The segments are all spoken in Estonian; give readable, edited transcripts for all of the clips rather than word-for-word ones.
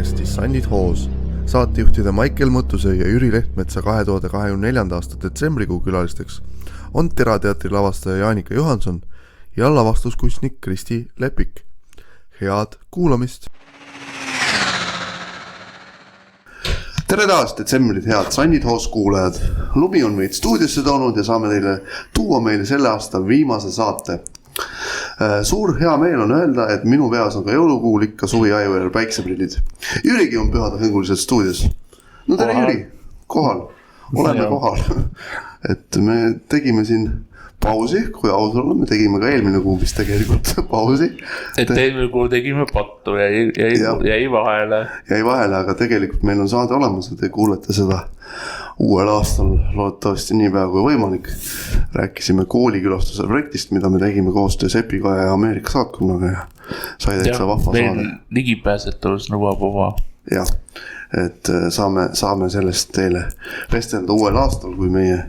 podcasti Sannid hoos. Saatejuhtide Maicel Mõttuse ja Jüri Lehtmetsa 2024. aasta detsembrikuu külalisteks on Terateatri lavastaja Jaanika Johanson ja lavastuskunstnik Kristi Lepik. Head kuulamist! Tere taas detsembrid, head Sannid hoos kuulajad! Lumi on meid stuudiosse toonud ja saame teile tuua meile selle aasta viimase saate. Suur hea meel on öelda, et minu peas on ka jõulukuul ikka Suvi Aiver päikseprillid. Jürigi on pühade hõnguliselt stuudios. No tere Jüri, kohal. Oleme kohal. Et me tegime siin pausi, kui aus olla, me tegime ka eelmine kuu vist tegelikult pausi. Et eelmine kuu tegime pattu ja jäi vahele. Jäi vahele, aga tegelikult meil on saade olemas ja te kuulete seda uuel aastal loodetavasti nii pea kui võimalik. Rääkisime koolikülastuse projektist, mida me tegime koostöös Epiga ja Ameerika saatkonnaga ja sai täitsa vahva saade. Meil ligipääsetavus nõuab oma. Jah, et saame sellest teile vestelda uuel aastal, kui meie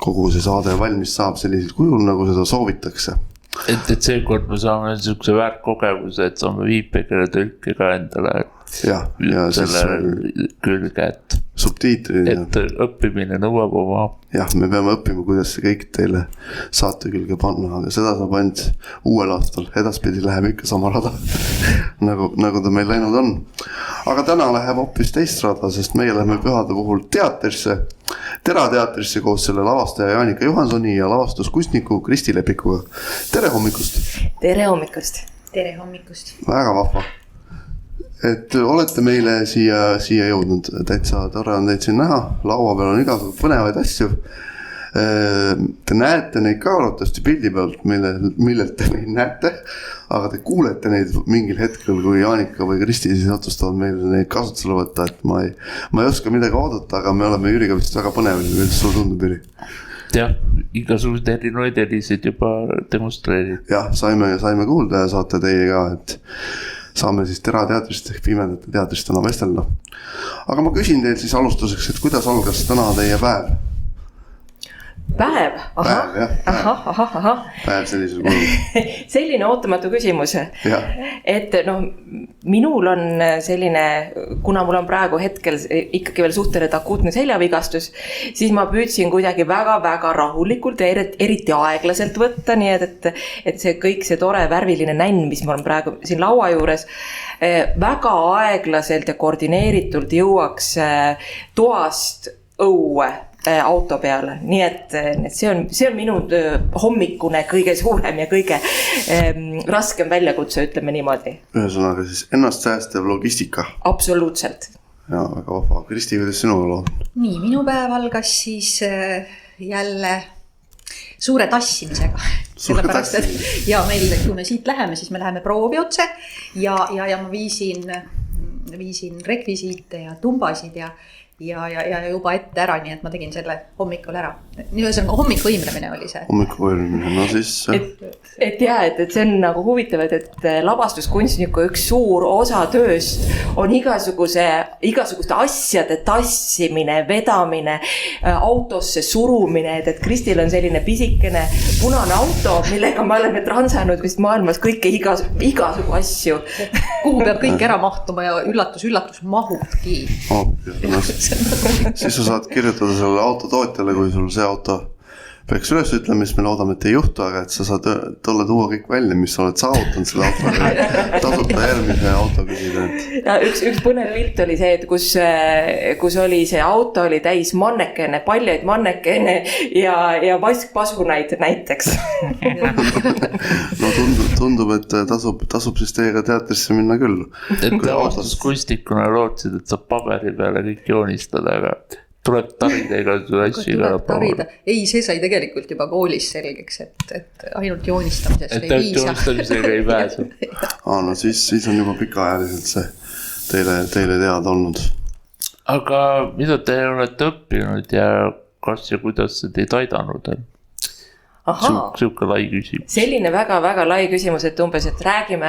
kogu see saade valmis saab sellisel kujul, nagu seda soovitakse. Et seekord me saame niisuguse väärkogemuse, et saame viipekirja tõlke ka endale ja selle külge, et subtiitrid. Et õppimine nõuab oma. Jah, me peame õppima, kuidas see kõik teile saate külge panna, aga seda saab ainult uuel aastal. Edaspidi läheb ikka sama rada, nagu ta meil läinud on. Aga täna läheb hoopis teist rada, sest meie läheme pühade puhul teatrisse, Terateatrisse koos selle lavastaja Jaanika Johansoni ja lavastuskunstniku Kristi Lepikuga. Tere hommikust! Tere hommikust! Tere hommikust! Väga vahva! Et olete meile siia jõudnud, täitsa tore on teid siin näha, laua peal on igasugused põnevaid asju. Te näete neid ka arvatavasti pildi pealt, millelt te neid näete, aga te kuulete neid mingil hetkel, kui Jaanika või Kristi siis otsustavad meile neid kasutusele võtta, et ma ei oska midagi oodata, aga me oleme Jüriga vist väga põnevad, kuidas sulle tundub, Jüri? Jah, igasugused erinevaid helisid juba demonstreerib. Jah, saime kuulda ja saate teie ka, et saame siis Terateatrist ehk Pimedate teatrist täna vestelda. Aga ma küsin teilt siis alustuseks, et kuidas algas täna teie päev? Päev? Aha. Päev sellisel kujul. Selline ootamatu küsimus. Et minul on selline, kuna mul on praegu hetkel ikkagi veel suhteliselt akuutne seljavigastus, siis ma püüdsin kuidagi väga-väga rahulikult ja eriti aeglaselt võtta, nii et see kõik see tore värviline nänn, mis ma olen praegu siin laua juures, väga aeglaselt ja koordineeritult jõuaks toast õue auto peale, nii et see on minu hommikune kõige suurem ja kõige raskem väljakutse, ütleme niimoodi. Ühesõnaga siis ennast säästev logistika. Absoluutselt. Ja, väga vahva. Kristi, kuidas sinuga lood? Nii, minu päev algas siis jälle suure tassimisega. Sellepärast, et ja meil, kui me siit läheme, siis me läheme proovi otse ja ma viisin rekvisiite ja tumbasid ja juba ette ära, nii et ma tegin selle hommikul ära. Nii ühesõnaga hommikuvõimlemine oli see. Hommikuvõimlemine, no siis... Et see on nagu huvitav, et lavastuskunstniku üks suur osa tööst on igasuguste asjade tassimine, vedamine, autosse surumine, et Kristil on selline pisikene punane auto, millega me oleme transanud vist maailmas kõike igasugu asju. Kuhu peab kõik ära mahtuma ja üllatus mahubki. Siis sa saad kirjutada sellele autotootjale, kui sul see auto peaks üles ütlema, mis me loodame, et ei juhtu, aga et sa saad tolle tuua kõik välja, mis sa oled saavutanud selle autoga, tasuta järgmise auto küsida. Ja üks põnev pilt oli see, et kus oli see auto oli täis mannekene, paljaid mannekene ja vaskpasunaid näiteks. No tundub, et tasub siis teiega teatrisse minna küll. Et lavastuskunstnikuna lootsid, et saab paberi peale kõik joonistada, aga tuleb tarida igasuguse asju igale poole. Ei, see sai tegelikult juba koolis selgeks, et ainult joonistamisest ei viisa. Joonistamisega ei pääse. No siis on juba pikaajaliselt see teile teada olnud. Aga mida te olete õppinud ja kas ja kuidas see teid aidanud on? Siuke lai küsimus. Selline väga-väga lai küsimus, et umbes, et räägin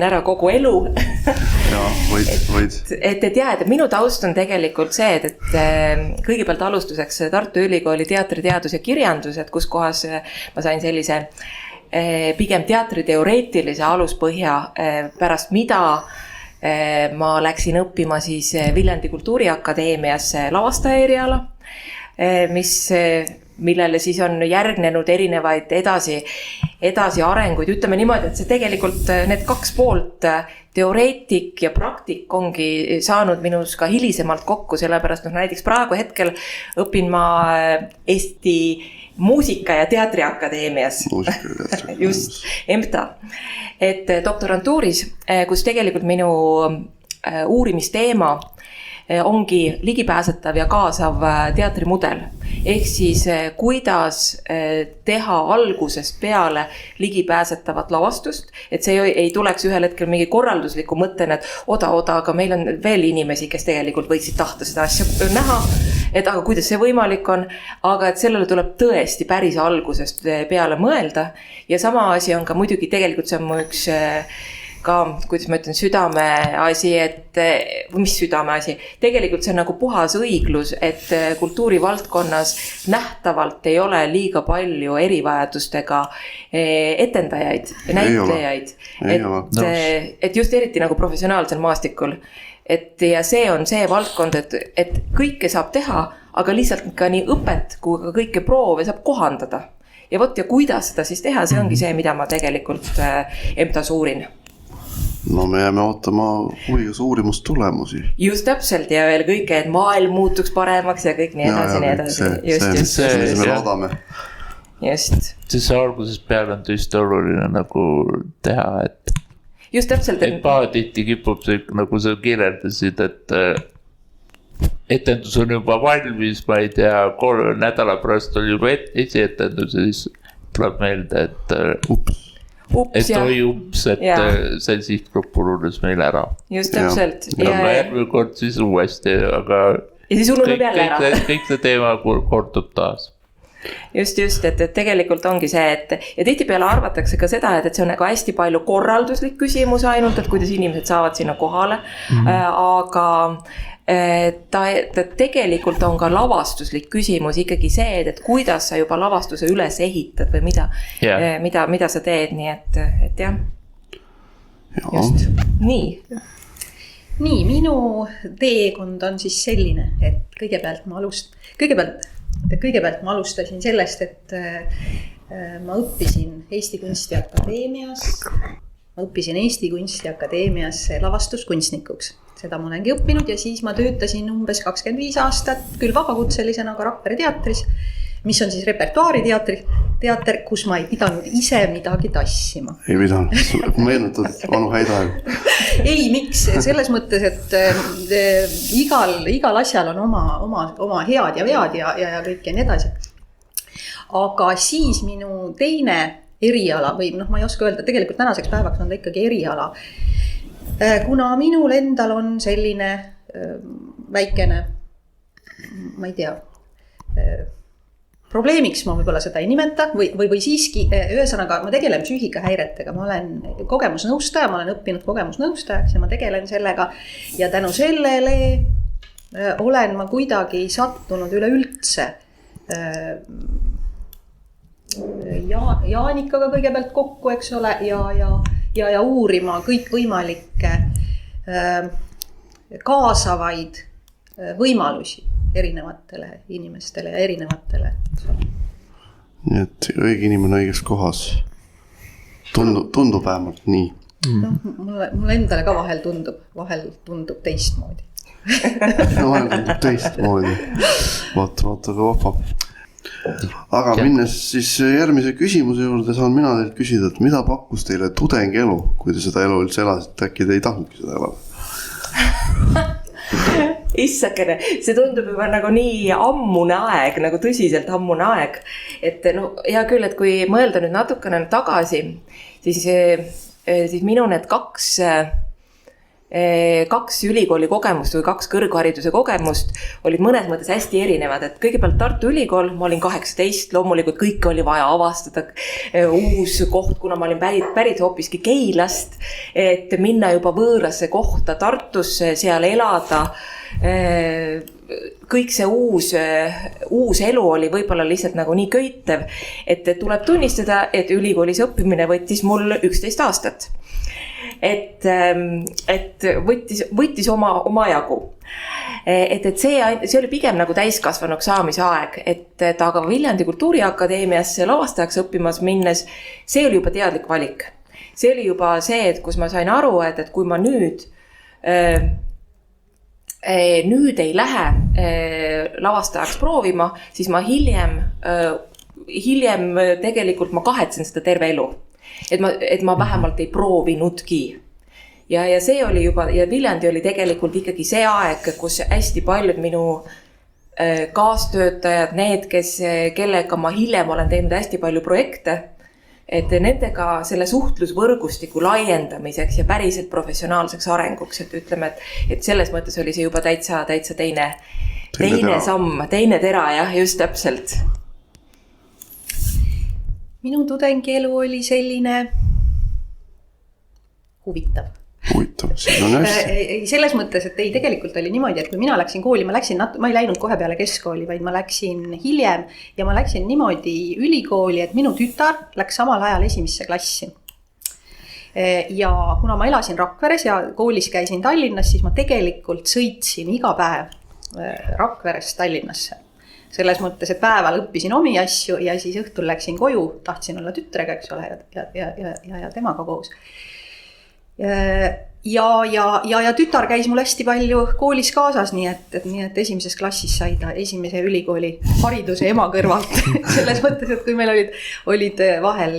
ära kogu elu. Ja, võid. Et minu taust on tegelikult see, et kõigepealt alustuseks Tartu Ülikooli teatriteadus ja kirjandus, et kus kohas ma sain sellise pigem teatriteoreetilise aluspõhja, pärast mida ma läksin õppima siis Viljandi Kultuuriakadeemiasse lavastaja eriala, millele siis on järgnenud erinevaid edasi arenguid. Ütleme niimoodi, et see tegelikult need 2 poolt, teoreetik ja praktik ongi saanud minus ka hilisemalt kokku, sellepärast näiteks praegu hetkel õpin ma Eesti Muusika- ja Teatriakadeemias. Just, EMTA. Et doktorantuuris, kus tegelikult minu uurimisteema ongi ligipääsetav ja kaasav teatrimudel. Ehk siis kuidas teha algusest peale ligipääsetavat lavastust, et see ei tuleks ühel hetkel mingi korraldusliku mõttena, et oda, aga meil on veel inimesi, kes tegelikult võiksid tahta seda asja näha, et aga kuidas see võimalik on, aga et sellele tuleb tõesti päris algusest peale mõelda. Ja sama asi on ka muidugi tegelikult see on mu üks ka, kuidas ma ütlen, südameasi, mis südameasi, tegelikult see on nagu puhas õiglus, et kultuurivaldkonnas nähtavalt ei ole liiga palju erivajadustega etendajaid ja näitlejaid, et just eriti nagu professionaalsel maastikul. Ja see on see valdkond, et kõike saab teha, aga lihtsalt ka nii õpet kui ka kõike proove saab kohandada. Ja kuidas seda siis teha, see ongi see, mida ma tegelikult EMTA-s uurin. No me jääme ootama huviga uurimustulemusi. Just täpselt ja veel kõike, et maailm muutuks paremaks ja kõik nii edasi. See me loodame. Just. See algusest peale on tõesti oluline nagu teha, et just täpselt. Et pahatihti kipub see, nagu sa kirjeldasid, et etendus on juba valmis, ma ei tea, 3 nädala pärast oli juba esietendus ja siis tuleb meelde, et see sihtgrupp urunes meil ära. Just täpselt. Ja järgmine kord siis uuesti, aga ja siis ununeb jälle ära. Kõik see teema kordub taas. Just, et tegelikult ongi see, et ja tihtipeale arvatakse ka seda, et see on nagu hästi palju korralduslik küsimus ainult, et kuidas inimesed saavad sinna kohale, aga ta tegelikult on ka lavastuslik küsimus ikkagi see, et kuidas sa juba lavastuse üles ehitad või mida sa teed, nii et jah. Just, nii, minu teekond on siis selline, et kõigepealt ma alustasin sellest, et ma õppisin Eesti Kunstiakadeemias lavastuskunstnikuks. Seda ma olengi õppinud ja siis ma töötasin umbes 25 aastat, küll vabakutselisena, aga Rakvere teatris, mis on siis repertuaariteater, kus ma ei pidanud ise midagi tassima. Ei pidanud, meenutad vanu häid aegu. Ei, miks? Selles mõttes, et igal asjal on oma head ja vead ja kõik ja nii edasi. Aga siis minu teine eriala, või ma ei oska öelda, tegelikult tänaseks päevaks on ta ikkagi eriala, kuna minul endal on selline väikene, ma ei tea, probleemiks ma võib-olla seda ei nimeta või siiski, ühesõnaga ma tegelen psüühikahäiretega, ma olen kogemusnõustaja, ma olen õppinud kogemusnõustajaks ja ma tegelen sellega ja tänu sellele olen ma kuidagi sattunud üleüldse Jaanikaga kõigepealt kokku, eks ole, ja uurima kõikvõimalikke kaasavaid võimalusi erinevatele inimestele ja erinevatele. Nii et õige inimene õiges kohas. Tundub vähemalt nii. No, mulle endale ka vahel tundub teistmoodi. Vahel tundub teistmoodi. Vaata ka vahva. Aga minnes siis järgmise küsimuse juurde saan mina teilt küsida, et mida pakkus teile tudengielu, kui te seda elu üldse elasite, äkki te ei tahtnudki seda elada? Issakene, see tundub juba nagu nii ammune aeg, nagu tõsiselt ammune aeg. Et hea küll, et kui mõelda nüüd natukene tagasi, siis minu need kaks ülikooli kogemust või 2 kõrghariduse kogemust olid mõnes mõttes hästi erinevad, et kõigepealt Tartu Ülikool, ma olin 18, loomulikult kõik oli vaja avastada uus koht, kuna ma olin pärit hoopiski Keilast, et minna juba võõrasse kohta Tartusse, seal elada, kõik see uus elu oli võib-olla lihtsalt nagu nii köitev, et tuleb tunnistada, et ülikoolis õppimine võttis mul 11 aastat. Et võttis oma jagu. Et see oli pigem nagu täiskasvanuks saamise aeg, et aga Viljandi Kultuuriakadeemiasse lavastajaks õppimas minnes, see oli juba teadlik valik. See oli juba see, et kus ma sain aru, et kui ma nüüd ei lähe lavastajaks proovima, siis ma hiljem tegelikult ma kahetsen seda terve elu. Et ma vähemalt ei proovinudki. Ja see oli juba, ja Viljandi oli tegelikult ikkagi see aeg, kus hästi paljud minu kaastöötajad, need, kellega ma hiljem olen teinud hästi palju projekte, et nendega selle suhtlusvõrgustiku laiendamiseks ja päriselt professionaalseks arenguks, et ütleme, et selles mõttes oli see juba täitsa teine samm, teine tera, jah, just täpselt. Minu tudengielu oli selline huvitav, siis on hästi. Selles mõttes, et ei, tegelikult oli niimoodi, et kui mina läksin kooli, ma ei läinud kohe peale keskkooli, vaid ma läksin hiljem ja ma läksin niimoodi ülikooli, et minu tütar läks samal ajal esimesse klassi. Ja kuna ma elasin Rakveres ja koolis käisin Tallinnas, siis ma tegelikult sõitsin iga päev Rakverest Tallinnasse. Selles mõttes, et päeval õppisin omi asju ja siis õhtul läksin koju, tahtsin olla tütrega, eks ole, ja temaga koos. Ja tütar käis mul hästi palju koolis kaasas, nii et esimeses klassis sai ta esimese ülikooli hariduse ema kõrvalt. Selles mõttes, et kui meil olid vahel,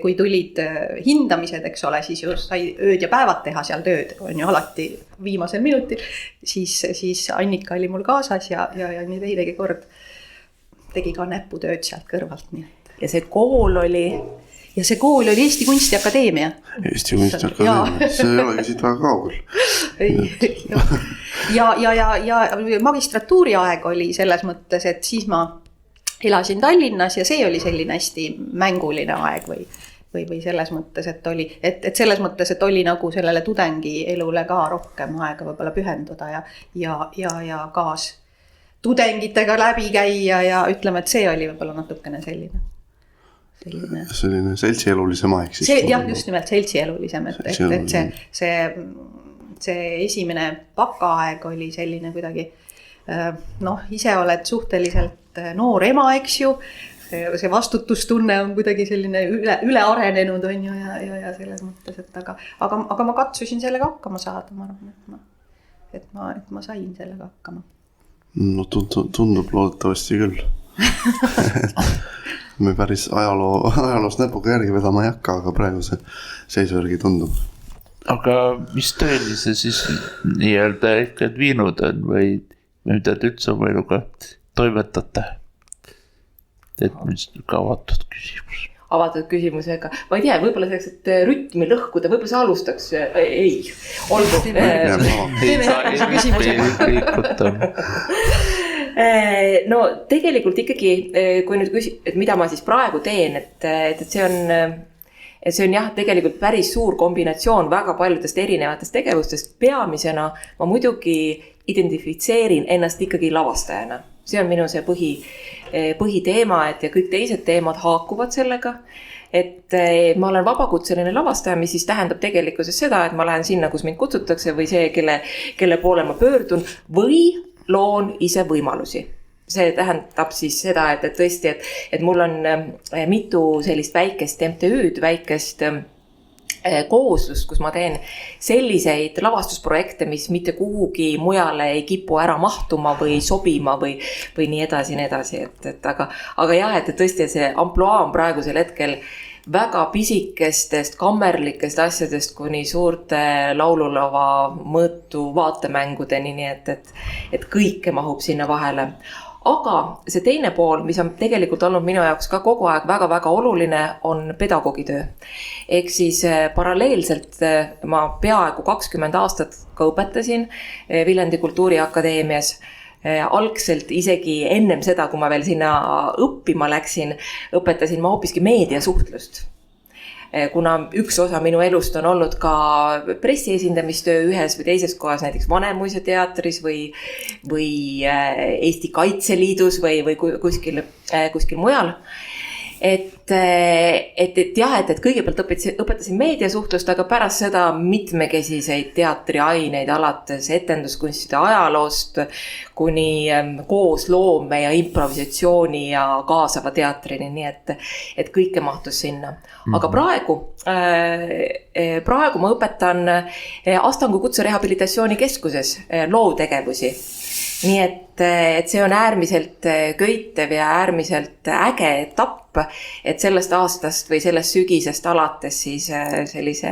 kui tulid hindamised, eks ole, siis ju sai ööd ja päevad teha seal tööd, on ju alati viimasel minutil, siis Annika oli mul kaasas ja nii teidegi kord tegi ka näputööd sealt kõrvalt. Nii. Ja see kool oli Eesti Kunstiakadeemia. Eesti Kunstiakadeemia, see ei olegi siit väga kaugel. Ja magistratuuri aeg oli selles mõttes, et siis ma elasin Tallinnas ja see oli selline hästi mänguline aeg või selles mõttes, et selles mõttes, et oli nagu sellele tudengi elule ka rohkem aega võibolla pühenduda ja kaas tudengitega läbi käia ja ütleme, et see oli võibolla natukene selline seltsielulisem aeg siis. Jah, just nimelt seltsielulisem, et see esimene pakaaeg oli selline kuidagi, ise oled suhteliselt noor ema, eks ju, see vastutustunne on kuidagi selline üle arenenud on ju ja selles mõttes, et aga ma katsusin sellega hakkama saada, ma arvan, et ma sain sellega hakkama. No tundub loodetavasti küll. Me päris ajaloost näpuga järgi vedama ei hakka, aga praegu see seisujärgi tundub. Aga mis tööli see siis nii-öelda ikka viinud on või mida te üldse oma eluga toimetate? Et mis ka avatud küsimus. Avatud küsimusega. Ma ei tea, võib-olla selleks, et rütmi lõhkuda, võib-olla sa alustaks. Ei, olgu. No tegelikult ikkagi, kui nüüd et mida ma siis praegu teen, et see on jah, tegelikult päris suur kombinatsioon väga paljudest erinevatest tegevustest. Peamisena ma muidugi identifitseerin ennast ikkagi lavastajana. See on minu see põhiteema, et ja kõik teised teemad haakuvad sellega. Et ma olen vabakutseline lavastaja, mis siis tähendab tegelikkuses seda, et ma lähen sinna, kus mind kutsutakse või see, kelle poole ma pöördun või loon ise võimalusi. See tähendab siis seda, et tõesti, et mul on mitu sellist väikest MTÜ-d, väikest kooslust, kus ma teen selliseid lavastusprojekte, mis mitte kuhugi mujale ei kipu ära mahtuma või sobima või nii edasi. Aga jah, et tõesti see amploa on praegusel hetkel väga pisikestest, kammerlikest asjadest kuni suurte laululava mõõtu vaatemängudeni, nii et kõike mahub sinna vahele. Aga see teine pool, mis on tegelikult olnud minu jaoks ka kogu aeg väga-väga oluline, on pedagoogitöö. Ehk siis paralleelselt ma peaaegu 20 aastat ka õpetasin Viljandi Kultuuriakadeemias. Algselt isegi ennem seda, kui ma veel sinna õppima läksin, õpetasin ma hoopiski meediasuhtlust. kuna üks osa minu elust on olnud ka pressiesindamistöö ühes või teises kohas, näiteks Vanemuise teatris või Eesti Kaitseliidus või kuskil mujal. Et jah, et kõigepealt õpetasin meediasuhtlust, aga pärast seda mitmekesiseid teatriaineid alates etenduskunstide ajaloost kuni koosloome ja improvisatsiooni ja kaasava teatrini, nii et kõike mahtus sinna. Aga praegu ma õpetan Astangu Kutserehabilitatsiooni keskuses loovtegevusi. Nii et see on äärmiselt köitev ja äärmiselt äge etapp, et sellest aastast või sellest sügisest alates siis sellise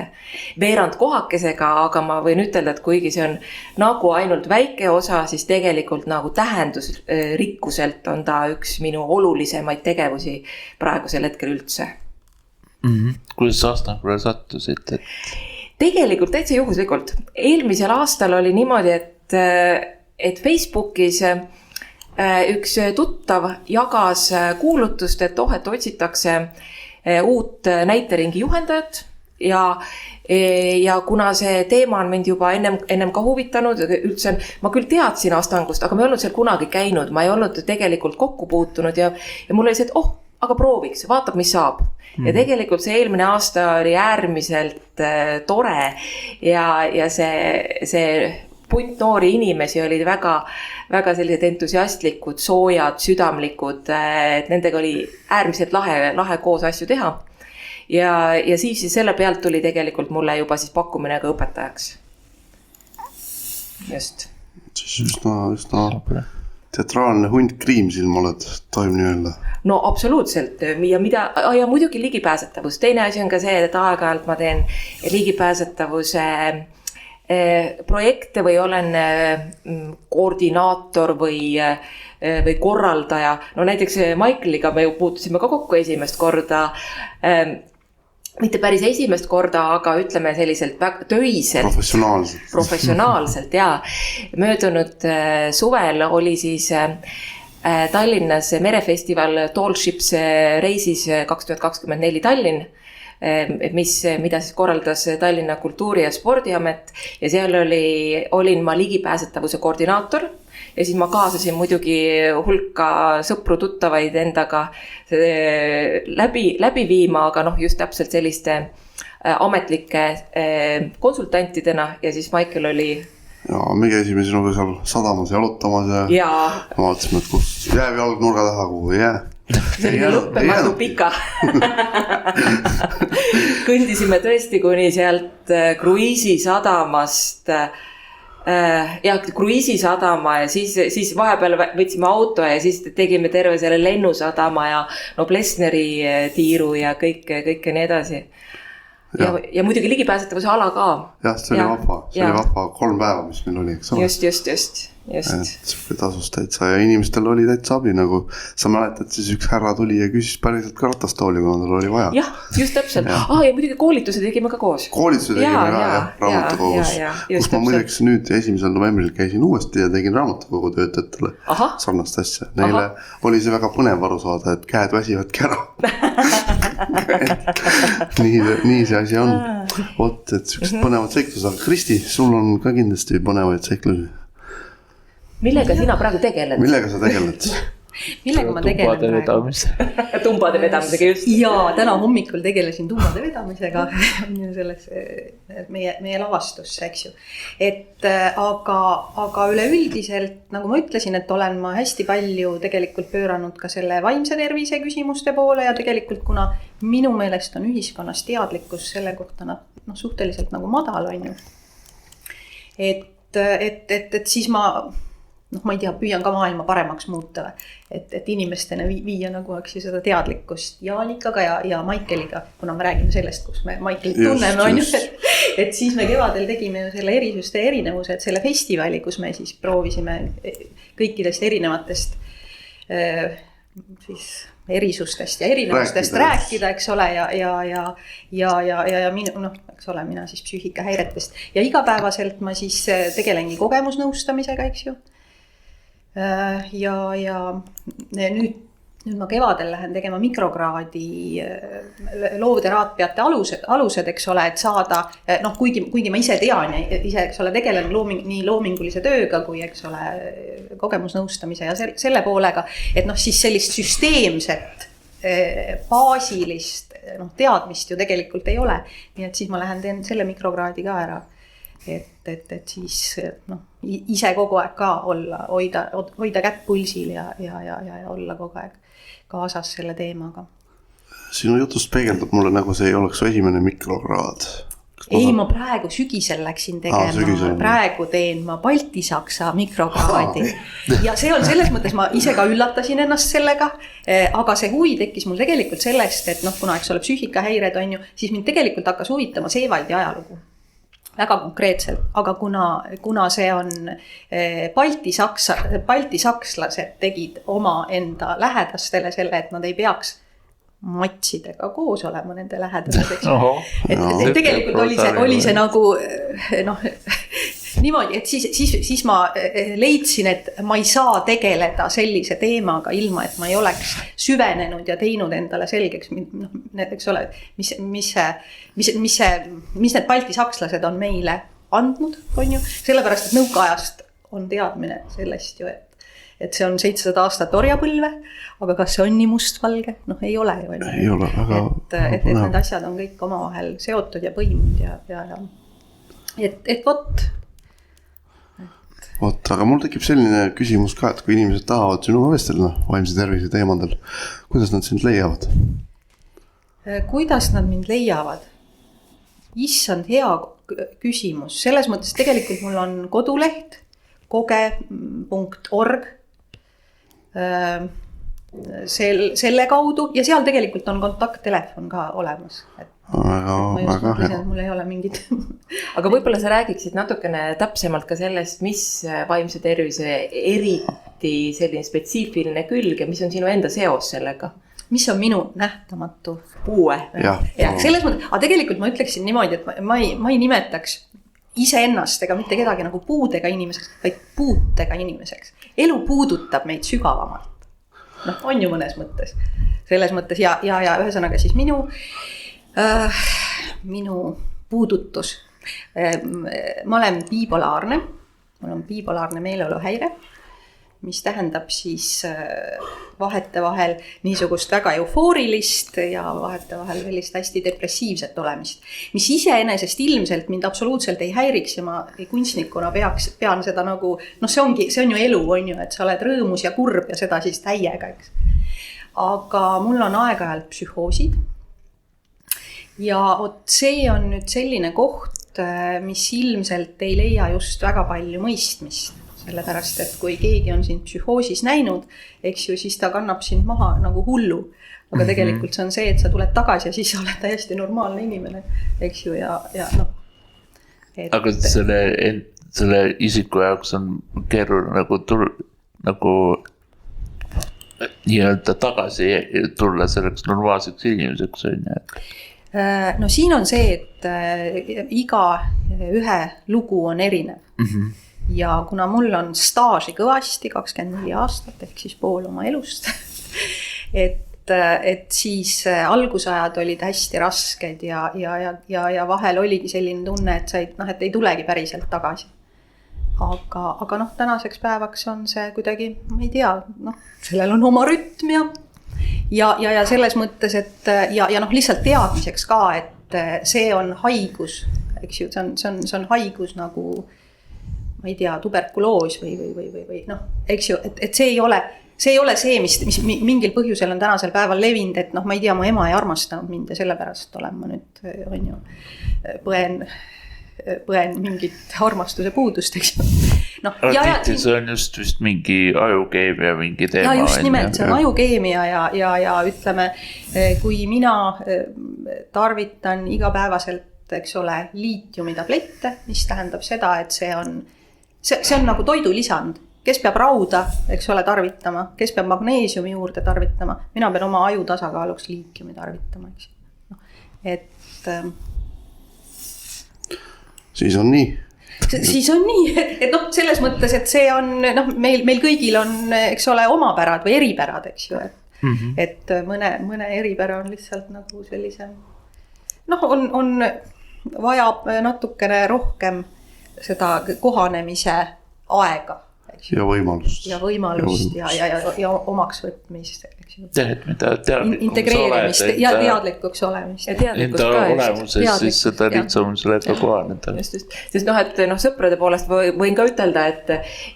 veerand kohakesega, aga ma võin ütelda, et kuigi see on nagu ainult väike osa, siis tegelikult nagu tähendusrikkuselt on ta üks minu olulisemaid tegevusi praegusel hetkel üldse. Kuidas Astangule sattusid? Tegelikult täitsa juhuslikult. Eelmisel aastal oli niimoodi, et Facebookis üks tuttav jagas kuulutust, et et otsitakse uut näiteringi juhendajat ja kuna see teema on mind juba ennem ka huvitanud, üldse ma küll teadsin Astangust, aga ma ei olnud seal kunagi käinud, ma ei olnud tegelikult kokku puutunud ja mul oli see, et aga prooviks, vaatab, mis saab. Ja tegelikult see eelmine aasta oli äärmiselt tore ja see punt noori inimesi olid väga, väga sellised entusiastlikud, soojad, südamlikud, et nendega oli äärmiselt lahe koos asju teha. Ja siis selle pealt tuli tegelikult mulle juba siis pakkumine ka õpetajaks. Just. Siis üsna teatraalne hunt Kriimsilm oled, tohib nii öelda. No absoluutselt ja muidugi ligipääsetavus. Teine asi on ka see, et aeg-ajalt ma teen ligipääsetavuse projekte või olen koordinaator või korraldaja. No näiteks Michaeliga me ju puutusime ka kokku esimest korda, mitte päris esimest korda, aga ütleme selliselt väga töiselt. Professionaalselt, jaa. Möödunud suvel oli siis Tallinnas merefestival Tall Ships reisis 2024 Tallinn, mida siis korraldas Tallinna Kultuuri- ja Spordiamet ja seal olin ma ligipääsetavuse koordinaator ja siis ma kaasasin muidugi hulka sõpru tuttavaid endaga läbi viima, aga just täpselt selliste ametlike konsultantidena ja siis Michael oli... Ja me käisime sinuga seal sadamas jalutamas ja vaatasime, et kus jääb jalg nurga taha, kuhu ei jää. See oli lõppematu pika. Kõndisime tõesti kuni sealt kruiisisadamast kruiisisadama ja siis vahepeal võtsime auto ja siis tegime terve selle lennusadama ja Plessneri tiiru ja kõike nii edasi. Ja muidugi ligipääsetavuse ala ka. Jah, see oli vahva 3 päeva, mis meil oli. Just. See tasus täitsa ja inimestel oli täitsa abi, nagu sa mäletad, siis üks härra tuli ja küsis päriselt ka ratastooli, kuna tal oli vaja. Jah, just täpselt. Ja muidugi koolituse tegime ka koos. Koolituse tegime ka, raamatukogus. Kus ma muideks nüüd 1. novembril käisin uuesti ja tegin raamatukogu töötajatele sarnast asja. Neile oli see väga põnev aru saada, et käed väsivadki ära. Nii see asi on. Oot, et sellised põnevad seiklus, aga Kristi, sul on ka kindlasti põnevaid seiklusi. Millega sina praegu tegeled? Millega sa tegeled? Millega ma tegelen praegu? Tumbade vedamisega just. Jaa, täna hommikul tegelesin tumbade vedamisega selles meie lavastus, eks ju. Aga üleüldiselt, nagu ma ütlesin, et olen ma hästi palju tegelikult pööranud ka selle vaimse tervise küsimuste poole ja tegelikult kuna minu meelest on ühiskonnas teadlikkus selle kohta suhteliselt nagu madal on ju. Et siis ma ei tea, püüan ka maailma paremaks muuta, et inimestena viia nagu seda teadlikkust Jaanikaga ja Michaeliga, kuna me räägime sellest, kus me Michaelit tunneme, on ju, et siis me kevadel tegime ju selle erisuste erinevused, selle festivali, kus me siis proovisime kõikidest erinevatest siis erisustest ja erinevustest rääkida, eks ole, ja minu, eks ole, mina siis psüühikahäiretest ja igapäevaselt ma siis tegelengi kogemusnõustamisega, eks ju. Ja nüüd nüüd ma kevadel lähen tegema mikrokraadi loovteraapiate alused, eks ole, et saada, noh, kuigi ma ise tean ja ise, eks ole, tegelen nii loomingulise tööga kui, eks ole, kogemusnõustamise ja selle poolega, et noh, siis sellist süsteemset baasilist teadmist ju tegelikult ei ole. Nii et siis ma lähen teen selle mikrokraadi ka ära. Et siis ise kogu aeg ka hoida kätt pulsil ja olla kogu aeg kaasas selle teemaga. Sinu jutust peegeldab mulle nagu see ei oleks su esimene mikrokraad. Ei, ma praegu sügisel läksin tegema, praegu teen ma Balti-Saksa mikrokraadi. Ja see on selles mõttes, ma ise ka üllatasin ennast sellega, aga see huvi tekkis mul tegelikult sellest, et kuna eks ole psüühikahäired on ju, siis mind tegelikult hakkas huvitama Seevaldi ajalugu. Väga konkreetselt, aga kuna see on baltisakslased tegid oma enda lähedastele selle, et nad ei peaks matsidega koos olema nende lähedased. Et tegelikult oli see nagu niimoodi, et siis ma leidsin, et ma ei saa tegeleda sellise teemaga ilma, et ma ei oleks süvenenud ja teinud endale selgeks, eks ole, mis need baltisakslased on meile andnud, on ju, sellepärast, et nõukaajast on teadmine sellest ju, et see on 700 aastat orjapõlve, aga kas see on nii mustvalge? Ei ole ju. Ei ole, väga... Et need asjad on kõik omavahel seotud ja põimunud ja et vot. Aga mul tekib selline küsimus ka, et kui inimesed tahavad sinuga vestelda vaimse tervise teemadel, kuidas nad sind leiavad? Kuidas nad mind leiavad? Issand, hea küsimus. Selles mõttes tegelikult mul on koduleht koge.org selle kaudu ja seal tegelikult on kontakttelefon ka olemas. Väga hea. Mul ei ole mingid. Aga võib-olla sa räägiksid natukene täpsemalt ka sellest, mis vaimse tervise eriti selline spetsiifiline külg ja mis on sinu enda seos sellega? Mis on minu nähtamatu puue? Ja selles mõttes, aga tegelikult ma ütleksin niimoodi, et ma ei nimetaks iseennast ega mitte kedagi nagu puudega inimeseks, vaid puutega inimeseks. Elu puudutab meid sügavamalt. On ju mõnes mõttes. Selles mõttes ja ühesõnaga siis minu puudutus. Ma olen bipolaarne. Mul on bipolaarne meeleoluhäire, mis tähendab siis vahetevahel niisugust väga eufoorilist ja vahetevahel sellist hästi depressiivset olemist, mis iseenesest ilmselt mind absoluutselt ei häiriks ja ma kunstnikuna pean seda nagu, see on ju elu, on ju, et sa oled rõõmus ja kurb ja seda siis täiega, eks. Aga mul on aeg-ajalt psühhoosid ja see on nüüd selline koht, mis ilmselt ei leia just väga palju mõistmist. Sellepärast, et kui keegi on sind psühhoosis näinud, eks ju, siis ta kannab sind maha nagu hullu. Aga tegelikult see on see, et sa tuled tagasi ja siis sa oled täiesti normaalne inimene, eks ju, ja Aga selle isiku jaoks on keeruline nagu nii-öelda tagasi tulla selleks normaalseks inimeseks, on ju. No siin on see, et iga ühe lugu on erinev. Ja kuna mul on staaži kõvasti 24 aastat ehk siis pool oma elust, et siis algusajad olid hästi rasked ja vahel oligi selline tunne, et ei tulegi päriselt tagasi. Aga tänaseks päevaks on see kuidagi, ma ei tea, sellel on oma rütm ja selles mõttes, et ja lihtsalt teadmiseks ka, et see on haigus, eks ju, see on haigus nagu ma ei tea, tuberkuloos või eks ju, et see ei ole see, mis mingil põhjusel on tänasel päeval levinud, et ma ei tea, mu ema ei armastanud mind ja sellepärast olen ma nüüd, on ju, põen mingit armastuse puudust, eks ju. Tihti see on just vist mingi ajukeemia mingi teema. Ja just nimelt, see on ajukeemia ja ütleme, kui mina tarvitan igapäevaselt, eks ole, liitiumitablette, mis tähendab seda, et see on nagu toidulisand, kes peab rauda, eks ole, tarvitama, kes peab magneesiumi juurde tarvitama, mina pean oma aju tasakaaluks liitiumi tarvitama, eks. Siis on nii. Siis on nii, et selles mõttes, et see on, meil kõigil on, eks ole, omapärad või eripärad, eks ju, et mõne eripära on lihtsalt nagu sellise, noh, on vajab natukene rohkem seda kohanemise aega. Ja võimalust. Ja omaks võtmist. Et mida teadlikuks integreerimist ja teadlikuks olemist. Enda olemuses siis seda lihtsam sellega kohaneda. Sest noh, et sõprade poolest võin ka ütelda,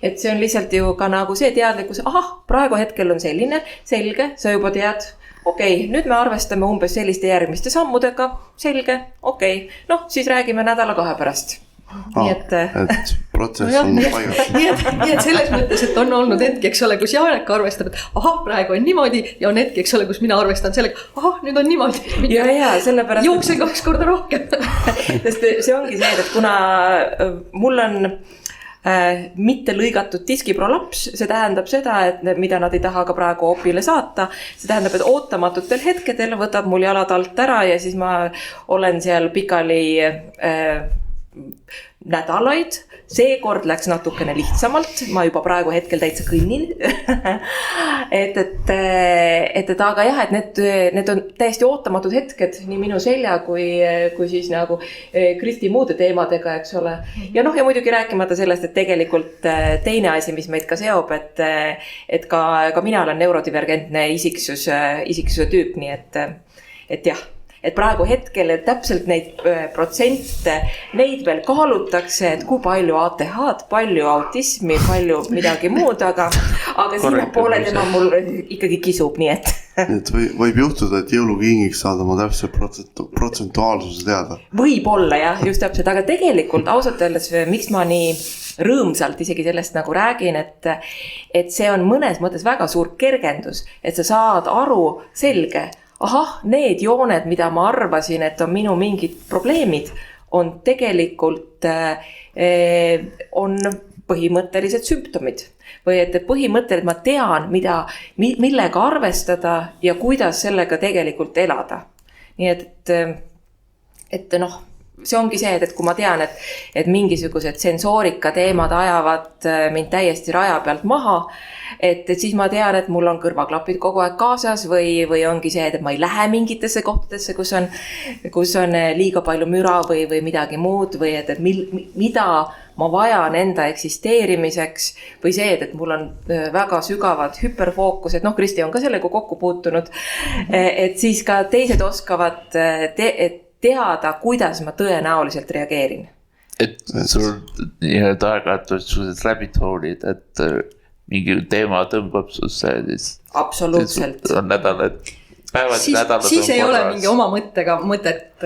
et see on lihtsalt ju ka nagu see teadlikkus, praegu hetkel on selline, selge, sa juba tead, okei, nüüd me arvestame umbes selliste järgmiste sammudega, selge, okei, noh, siis räägime nädala 2 pärast. Nii et protsess on paigas. Nii et selles mõttes, et on olnud hetki, eks ole, kus Jaaneka arvestab, et praegu on niimoodi ja on hetki, eks ole, kus mina arvestan sellega, nüüd on niimoodi. Ja, sellepärast. Jooksen 2 korda rohkem. Sest see ongi see, et kuna mul on mitte lõigatud diskiprolaps, see tähendab seda, et mida nad ei taha ka praegu opile saata, see tähendab, et ootamatutel hetkedel võtab mul jalad alt ära ja siis ma olen seal pikali nädalaid, seekord läks natukene lihtsamalt, ma juba praegu hetkel täitsa kõnnin. Aga jah, et need on täiesti ootamatud hetked nii minu selja kui siis nagu Kristi muude teemadega, eks ole. Ja noh, ja muidugi rääkimata sellest, et tegelikult teine asi, mis meid ka seob, et ka mina olen neurodivergentne isiksuse tüüp, nii et jah. Et praegu hetkel täpselt neid protsente, neid veel kaalutakse, et kui palju ATH-d, palju autismi, palju midagi muud, aga sinna poole tema mul ikkagi kisub, nii et. Et võib juhtuda, et jõulukingiks saada ma täpselt protsentuaalsuse teada. Võib-olla jah, just täpselt, aga tegelikult ausalt öeldes, miks ma nii rõõmsalt isegi sellest nagu räägin, et see on mõnes mõttes väga suur kergendus, et sa saad aru selge, need jooned, mida ma arvasin, et on minu mingid probleemid, on tegelikult on põhimõttelised sümptomid. Või et põhimõtteliselt ma tean, millega arvestada ja kuidas sellega tegelikult elada. Nii et noh, see ongi see, et kui ma tean, et mingisugused sensoorika teemad ajavad mind täiesti raja pealt maha, et siis ma tean, et mul on kõrvaklapid kogu aeg kaasas või ongi see, et ma ei lähe mingitesse kohtadesse, kus on liiga palju müra või midagi muud või et mida ma vajan enda eksisteerimiseks või see, et mul on väga sügavad hüperfookused, noh, Kristi on ka sellega kokku puutunud, et siis ka teised oskavad teada, kuidas ma tõenäoliselt reageerin. Et sul aeg-ajalt sellised rabbit hole'id, et mingi teema tõmbab susse, siis absoluutselt on nädalad, päevad ja nädalad on siis ei ole mingi oma mõttega mõtet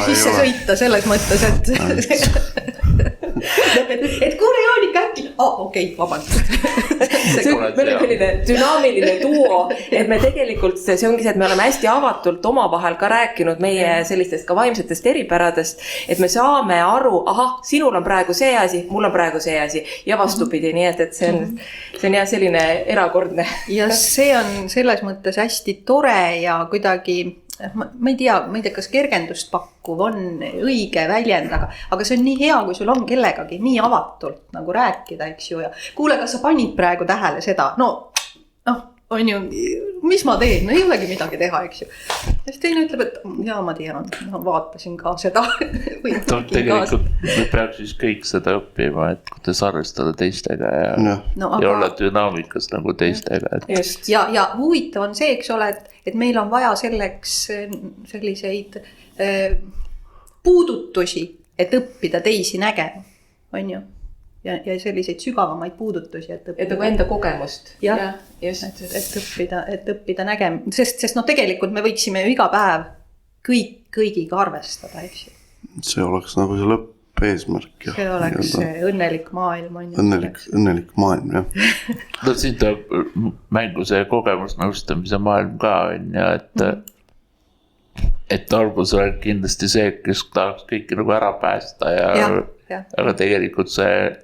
sisse sõita selles mõttes, et kuule Jaanika äkki, okei, vabandust. Me oleme selline dünaamiline duo, et me tegelikult, see ongi see, et me oleme hästi avatult omavahel ka rääkinud meie sellistest ka vaimsetest eripäradest, et me saame aru, sinul on praegu see asi, mul on praegu see asi ja vastupidi, nii et see on jah selline erakordne. Ja see on selles mõttes hästi tore ja kuidagi, ma ei tea, kas kergendust pakkuv on õige väljend, aga see on nii hea, kui sul on kellegagi nii avatult nagu rääkida, eks ju, ja kuule, kas sa panid praegu tähele seda? No, on ju, mis ma teen? No ei olegi midagi teha, eks ju. Ja siis teine ütleb, et jaa, ma tean, vaatasin ka seda. Tegelikult me peaks siis kõik seda õppima, et kuidas arvestada teistega ja olla dünaamikas nagu teistega. Ja huvitav on see, eks ole, et meil on vaja selleks selliseid puudutusi, et õppida teisi nägema, on ju? Ja selliseid sügavamaid puudutusi, et nagu enda kogemust. Ja, just. Et õppida nägema. Sest tegelikult me võiksime ju iga päev kõigiga arvestada, eks ju. See oleks nagu see lõppeesmärk. See oleks õnnelik maailm. Õnnelik maailm, jah. No siin tuleb mängu see kogemusnõustamise maailm ka, ja et Arbus on kindlasti see, kes tahaks kõiki nagu ära päästa aga tegelikult see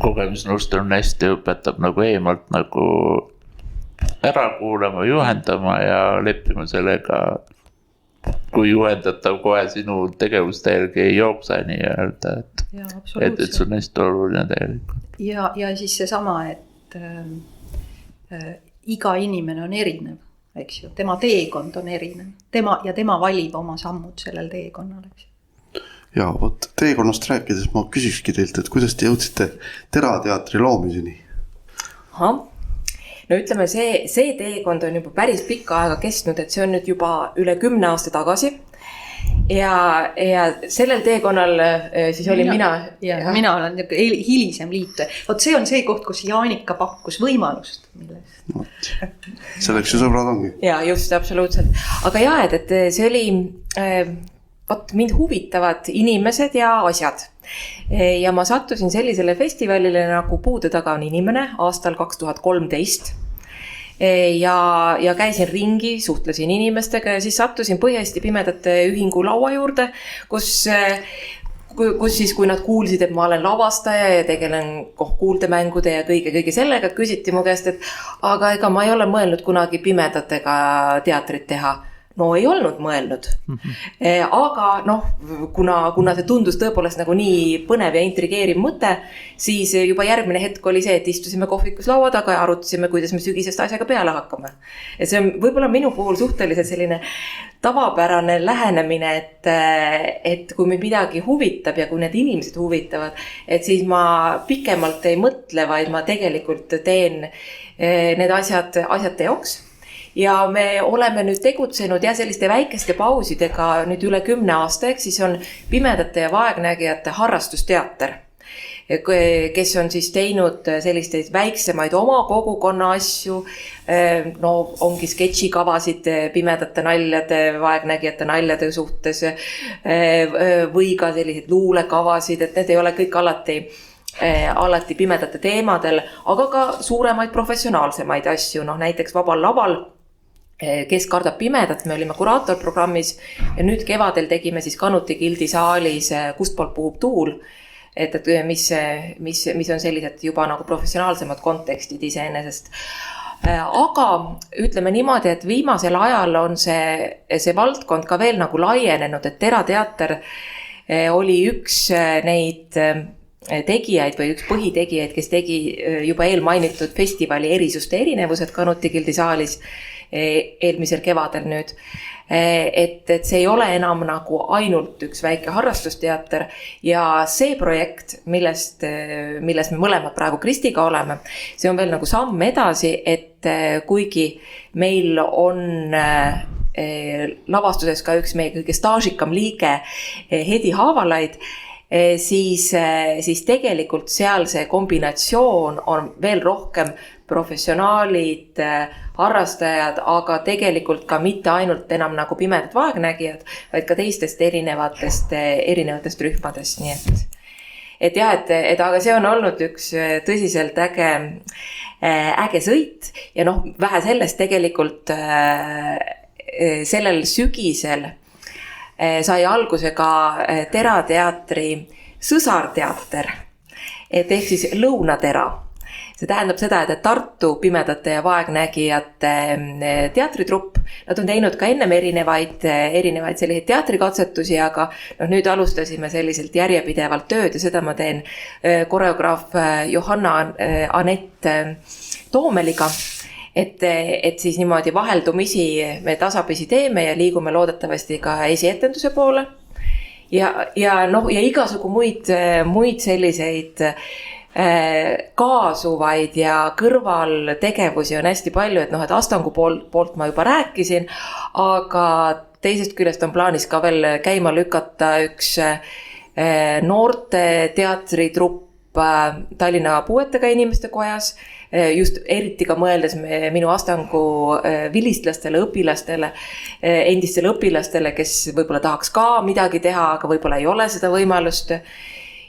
kogemusnõustamine on hästi õpetab nagu eemalt nagu ära kuulama, juhendama ja leppima sellega, kui juhendatav kohe sinu tegevuste järgi ei jookse nii-öelda, et see on hästi oluline tegelikult. Ja siis see sama, et iga inimene on erinev, eks ju, tema teekond on erinev, tema valib oma sammud sellel teekonnal, eks ju. Ja vot teekonnast rääkides ma küsikski teilt, et kuidas te jõudsite Terateatri loomiseni? Ahah. No ütleme, see teekond on juba päris pikka aega kestnud, et see on nüüd juba üle 10 aasta tagasi. Ja sellel teekonnal siis oli mina. Mina olen hilisem liituja. Vot see on see koht, kus Jaanika pakkus võimalust. Selleks ju sõbrad ongi. Ja just, absoluutselt. Aga et see oli, mind huvitavad inimesed ja asjad. Ja ma sattusin sellisele festivalile nagu Puude taga on inimene aastal 2013. Ja käisin ringi, suhtlesin inimestega ja siis sattusin Põhja-Eesti Pimedate Ühingu laua juurde, kus siis, kui nad kuulsid, et ma olen lavastaja ja tegelen kuuldemängude ja kõige sellega, küsiti mu käest, et aga ega ma ei ole mõelnud kunagi pimedatega teatrit teha. No ei olnud mõelnud. Aga kuna see tundus tõepoolest nagu nii põnev ja intrigeeriv mõte, siis juba järgmine hetk oli see, et istusime kohvikus laua taga ja arutasime, kuidas me sügisest asjaga peale hakkame. Et see on võib-olla minu puhul suhteliselt selline tavapärane lähenemine, et kui mind midagi huvitab ja kui need inimesed huvitavad, et siis ma pikemalt ei mõtle, vaid ma tegelikult teen need asjad teoks. Ja me oleme nüüd tegutsenud selliste väikeste pausidega nüüd üle 10 aasta, ehk siis on Pimedate ja vaegnägijate harrastusteater, kes on siis teinud selliseid väiksemaid oma kogukonna asju, ongi sketšikavasid pimedate naljade, vaegnägijate naljade suhtes või ka selliseid luulekavasid, et need ei ole kõik alati pimedate teemadel, aga ka suuremaid professionaalsemaid asju, näiteks Vabal laval, kes kardab pimedat, me olime kuraatorprogrammis ja nüüd kevadel tegime siis Kanuti Gildi saalis Kustpoolt puhub tuul, et mis on sellised juba nagu professionaalsemad kontekstid iseenesest. Aga ütleme niimoodi, et viimasel ajal on see valdkond ka veel nagu laienenud, et Terateater oli üks neid tegijaid või üks põhitegijaid, kes tegi juba eelmainitud festivali Erisuste erinevused Kanuti Gildi saalis eelmisel kevadel nüüd. Et see ei ole enam nagu ainult üks väike harrastusteater ja see projekt, millest me mõlemad praegu Kristiga oleme, see on veel nagu samm edasi, et kuigi meil on lavastuses ka üks meie kõige staažikam liige Hedi Haavalaid, siis tegelikult seal see kombinatsioon on veel rohkem professionaalid, harrastajad, aga tegelikult ka mitte ainult enam nagu pimedad vaegnägijad, vaid ka teistest erinevatest rühmadest, nii et aga see on olnud üks tõsiselt äge sõit ja vähe sellest tegelikult sellel sügisel sai alguse ka Terateatri sõsarteater, et ehk siis Lõunatera. See tähendab seda, et Tartu pimedate ja vaegnägijate teatritrupp, nad on teinud ka ennem erinevaid selliseid teatrikatsetusi, aga nüüd alustasime selliselt järjepidevalt tööd ja seda ma teen koreograaf Johanna Anett Toomeliga. Et siis niimoodi vaheldumisi me tasapisi teeme ja liigume loodetavasti ka esietenduse poole. Ja igasugu muid selliseid kaasuvaid ja kõrvaltegevusi on hästi palju, et Astangu poolt ma juba rääkisin, aga teisest küljest on plaanis ka veel käima lükata üks noorte teatritrupp Tallinna puuetega inimeste kojas, just eriti ka mõeldes minu Astangu vilistlastele, õpilastele, endistele õpilastele, kes võib-olla tahaks ka midagi teha, aga võib-olla ei ole seda võimalust.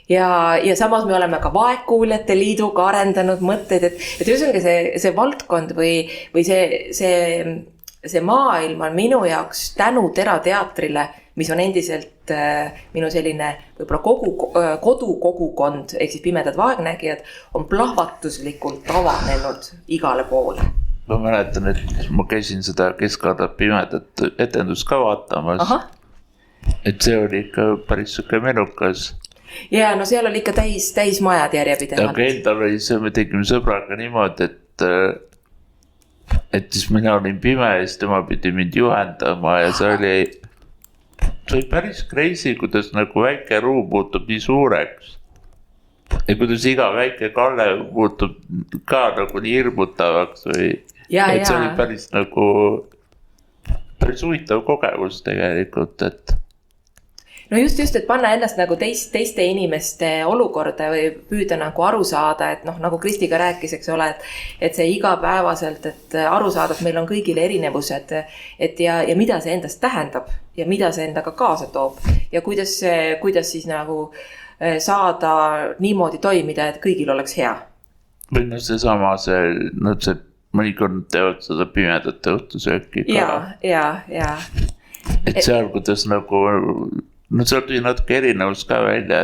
Ja samas me oleme ka Vaegkuuljate Liiduga arendanud mõtteid, et ühesõnaga see valdkond või see maailm on minu jaoks tänu Terateatrile, mis on endiselt minu selline võib-olla kodukogukond, ehk siis pimedad vaegnägijad, on plahvatuslikult avanenud igale poole. Ma mäletan, et ma käisin seda Kes kardab pimedat etendust ka vaatamas. Aha. Et see oli ikka päris suke menukas. Ja seal oli ikka täis majad järjepidevalt. Aga endal oli see, me tegime sõbraga niimoodi, et et siis mina olin pime ja siis tema pidi mind juhendama ja see oli päris crazy, kuidas nagu väike ruum muutub nii suureks. Ja kuidas iga väike Kalle muutub ka nagu nii hirmutavaks või et see oli päris nagu päris huvitav kogemus tegelikult, et no just, et panna ennast nagu teiste inimeste olukorda või püüda nagu aru saada, et noh, nagu Kristi ka rääkis, eks ole, et see igapäevaselt, et aru saada, et meil on kõigil erinevused, et ja mida see endast tähendab ja mida see endaga kaasa toob ja kuidas siis nagu saada niimoodi toimida, et kõigil oleks hea. Või no seesama see mõnikord teevad seda pimedate õhtusööki ka. Ja. Et seal, kuidas nagu, no seal tuli natuke erinevus ka välja,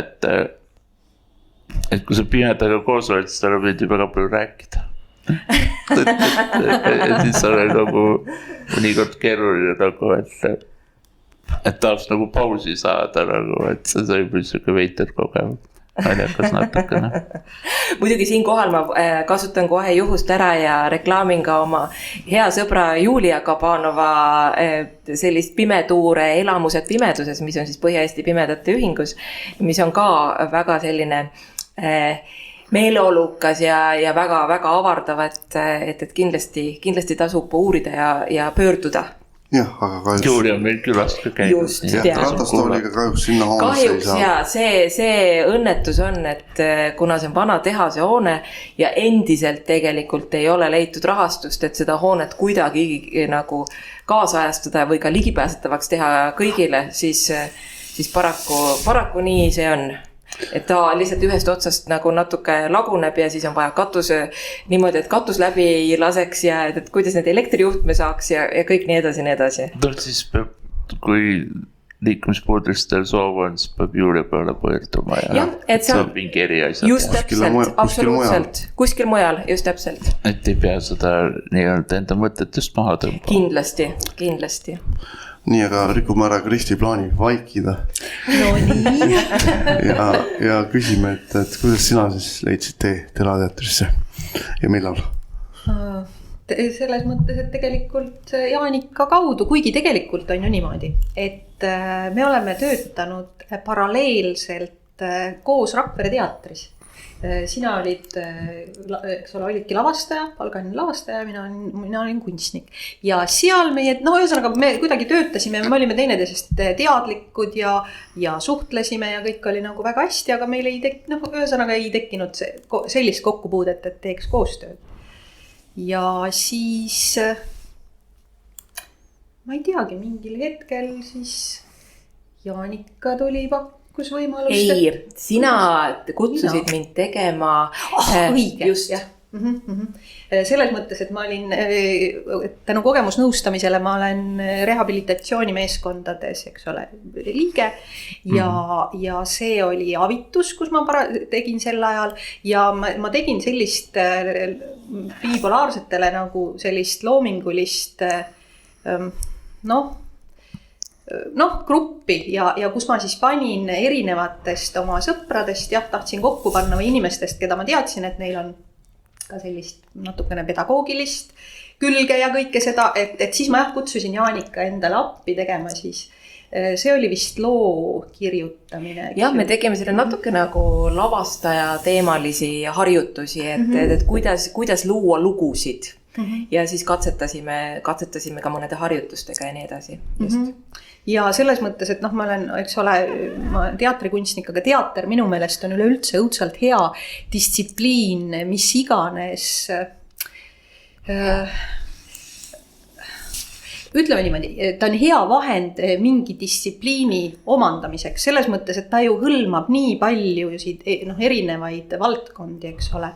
et kui sa pimedaga koos oled, siis talle meeldib väga palju rääkida. Et siis oli nagu mõnikord keeruline nagu, et tahaks nagu pausi saada nagu, et see sai muidugi veiter kogemus. Naljakas natukene. Muidugi siinkohal ma kasutan kohe juhust ära ja reklaamin ka oma hea sõbra Julia Kabanova sellist pimetuure Elamused pimeduses, mis on siis Põhja-Eesti Pimedate Ühingus, mis on ka väga selline meeleolukas ja väga avardav, et kindlasti tasub uurida ja pöörduda. Jah, aga kahjuks. Juuri on meil külast ka käinud. Just, Ratastooliga kahjuks sinna hoonesse ei saa. Kahjuks see õnnetus on, et kuna see on vana tehase hoone ja endiselt tegelikult ei ole leitud rahastust, et seda hoonet kuidagi nagu kaasajastada või ka ligipääsetavaks teha kõigile, siis paraku nii see on. Et ta lihtsalt ühest otsast nagu natuke laguneb ja siis on vaja niimoodi, et katus läbi ei laseks ja et kuidas need elektrijuhtme saaks ja kõik nii edasi. No siis peab, kui liikumispuudristel soov on, siis peab juurde peale pöörduma ja see on mingi eri asjad. Just täpselt, absoluutselt. Kuskil mujal, just täpselt. Et ei pea seda nii-öelda enda mõtetest maha tõmba. Kindlasti. Nii, aga rikume ära Kristi plaani vaikida. No nii. ja küsime, et kuidas sina siis leidsid tee Telateatrisse ja millal? Selles mõttes, et tegelikult Jaanika kaudu, kuigi tegelikult on ju niimoodi, et me oleme töötanud paralleelselt koos Rakvere teatris. Sina olid, eks ole, olidki lavastaja, palgaline lavastaja, mina olin kunstnik. Ja seal meie, ühesõnaga me kuidagi töötasime, me olime teineteisest teadlikud ja suhtlesime ja kõik oli nagu väga hästi, aga meil ei tekkinud sellist kokkupuudet, et teeks koostööd. Ja siis, ma ei teagi, mingil hetkel siis Jaanika tuli võimalust. Ei, sina kutsusid mind tegema. Õige, jah. Selles mõttes, et ma olin tänu kogemusnõustamisele, ma olen rehabilitatsioonimeeskondades, eks ole, liige ja see oli Avitus, kus ma tegin sel ajal ja ma tegin sellist bipolaarsetele nagu sellist loomingulist gruppi ja kus ma siis panin erinevatest oma sõpradest, tahtsin kokku panna või inimestest, keda ma teadsin, et neil on ka sellist natukene pedagoogilist külge ja kõike seda, et siis ma kutsusin Jaanika endale appi tegema siis. See oli vist loo kirjutamine. Jah, me tegime selle natuke nagu lavastaja teemalisi harjutusi, et kuidas luua lugusid. Ja siis katsetasime ka mõnede harjutustega ja nii edasi. Just. Ja selles mõttes, et ma olen, eks ole, teatrikunstnik, aga teater minu meelest on üleüldse õudselt hea distsipliin, mis iganes. Ütleme niimoodi, ta on hea vahend mingi distsipliini omandamiseks, selles mõttes, et ta ju hõlmab nii palju erinevaid valdkondi, eks ole.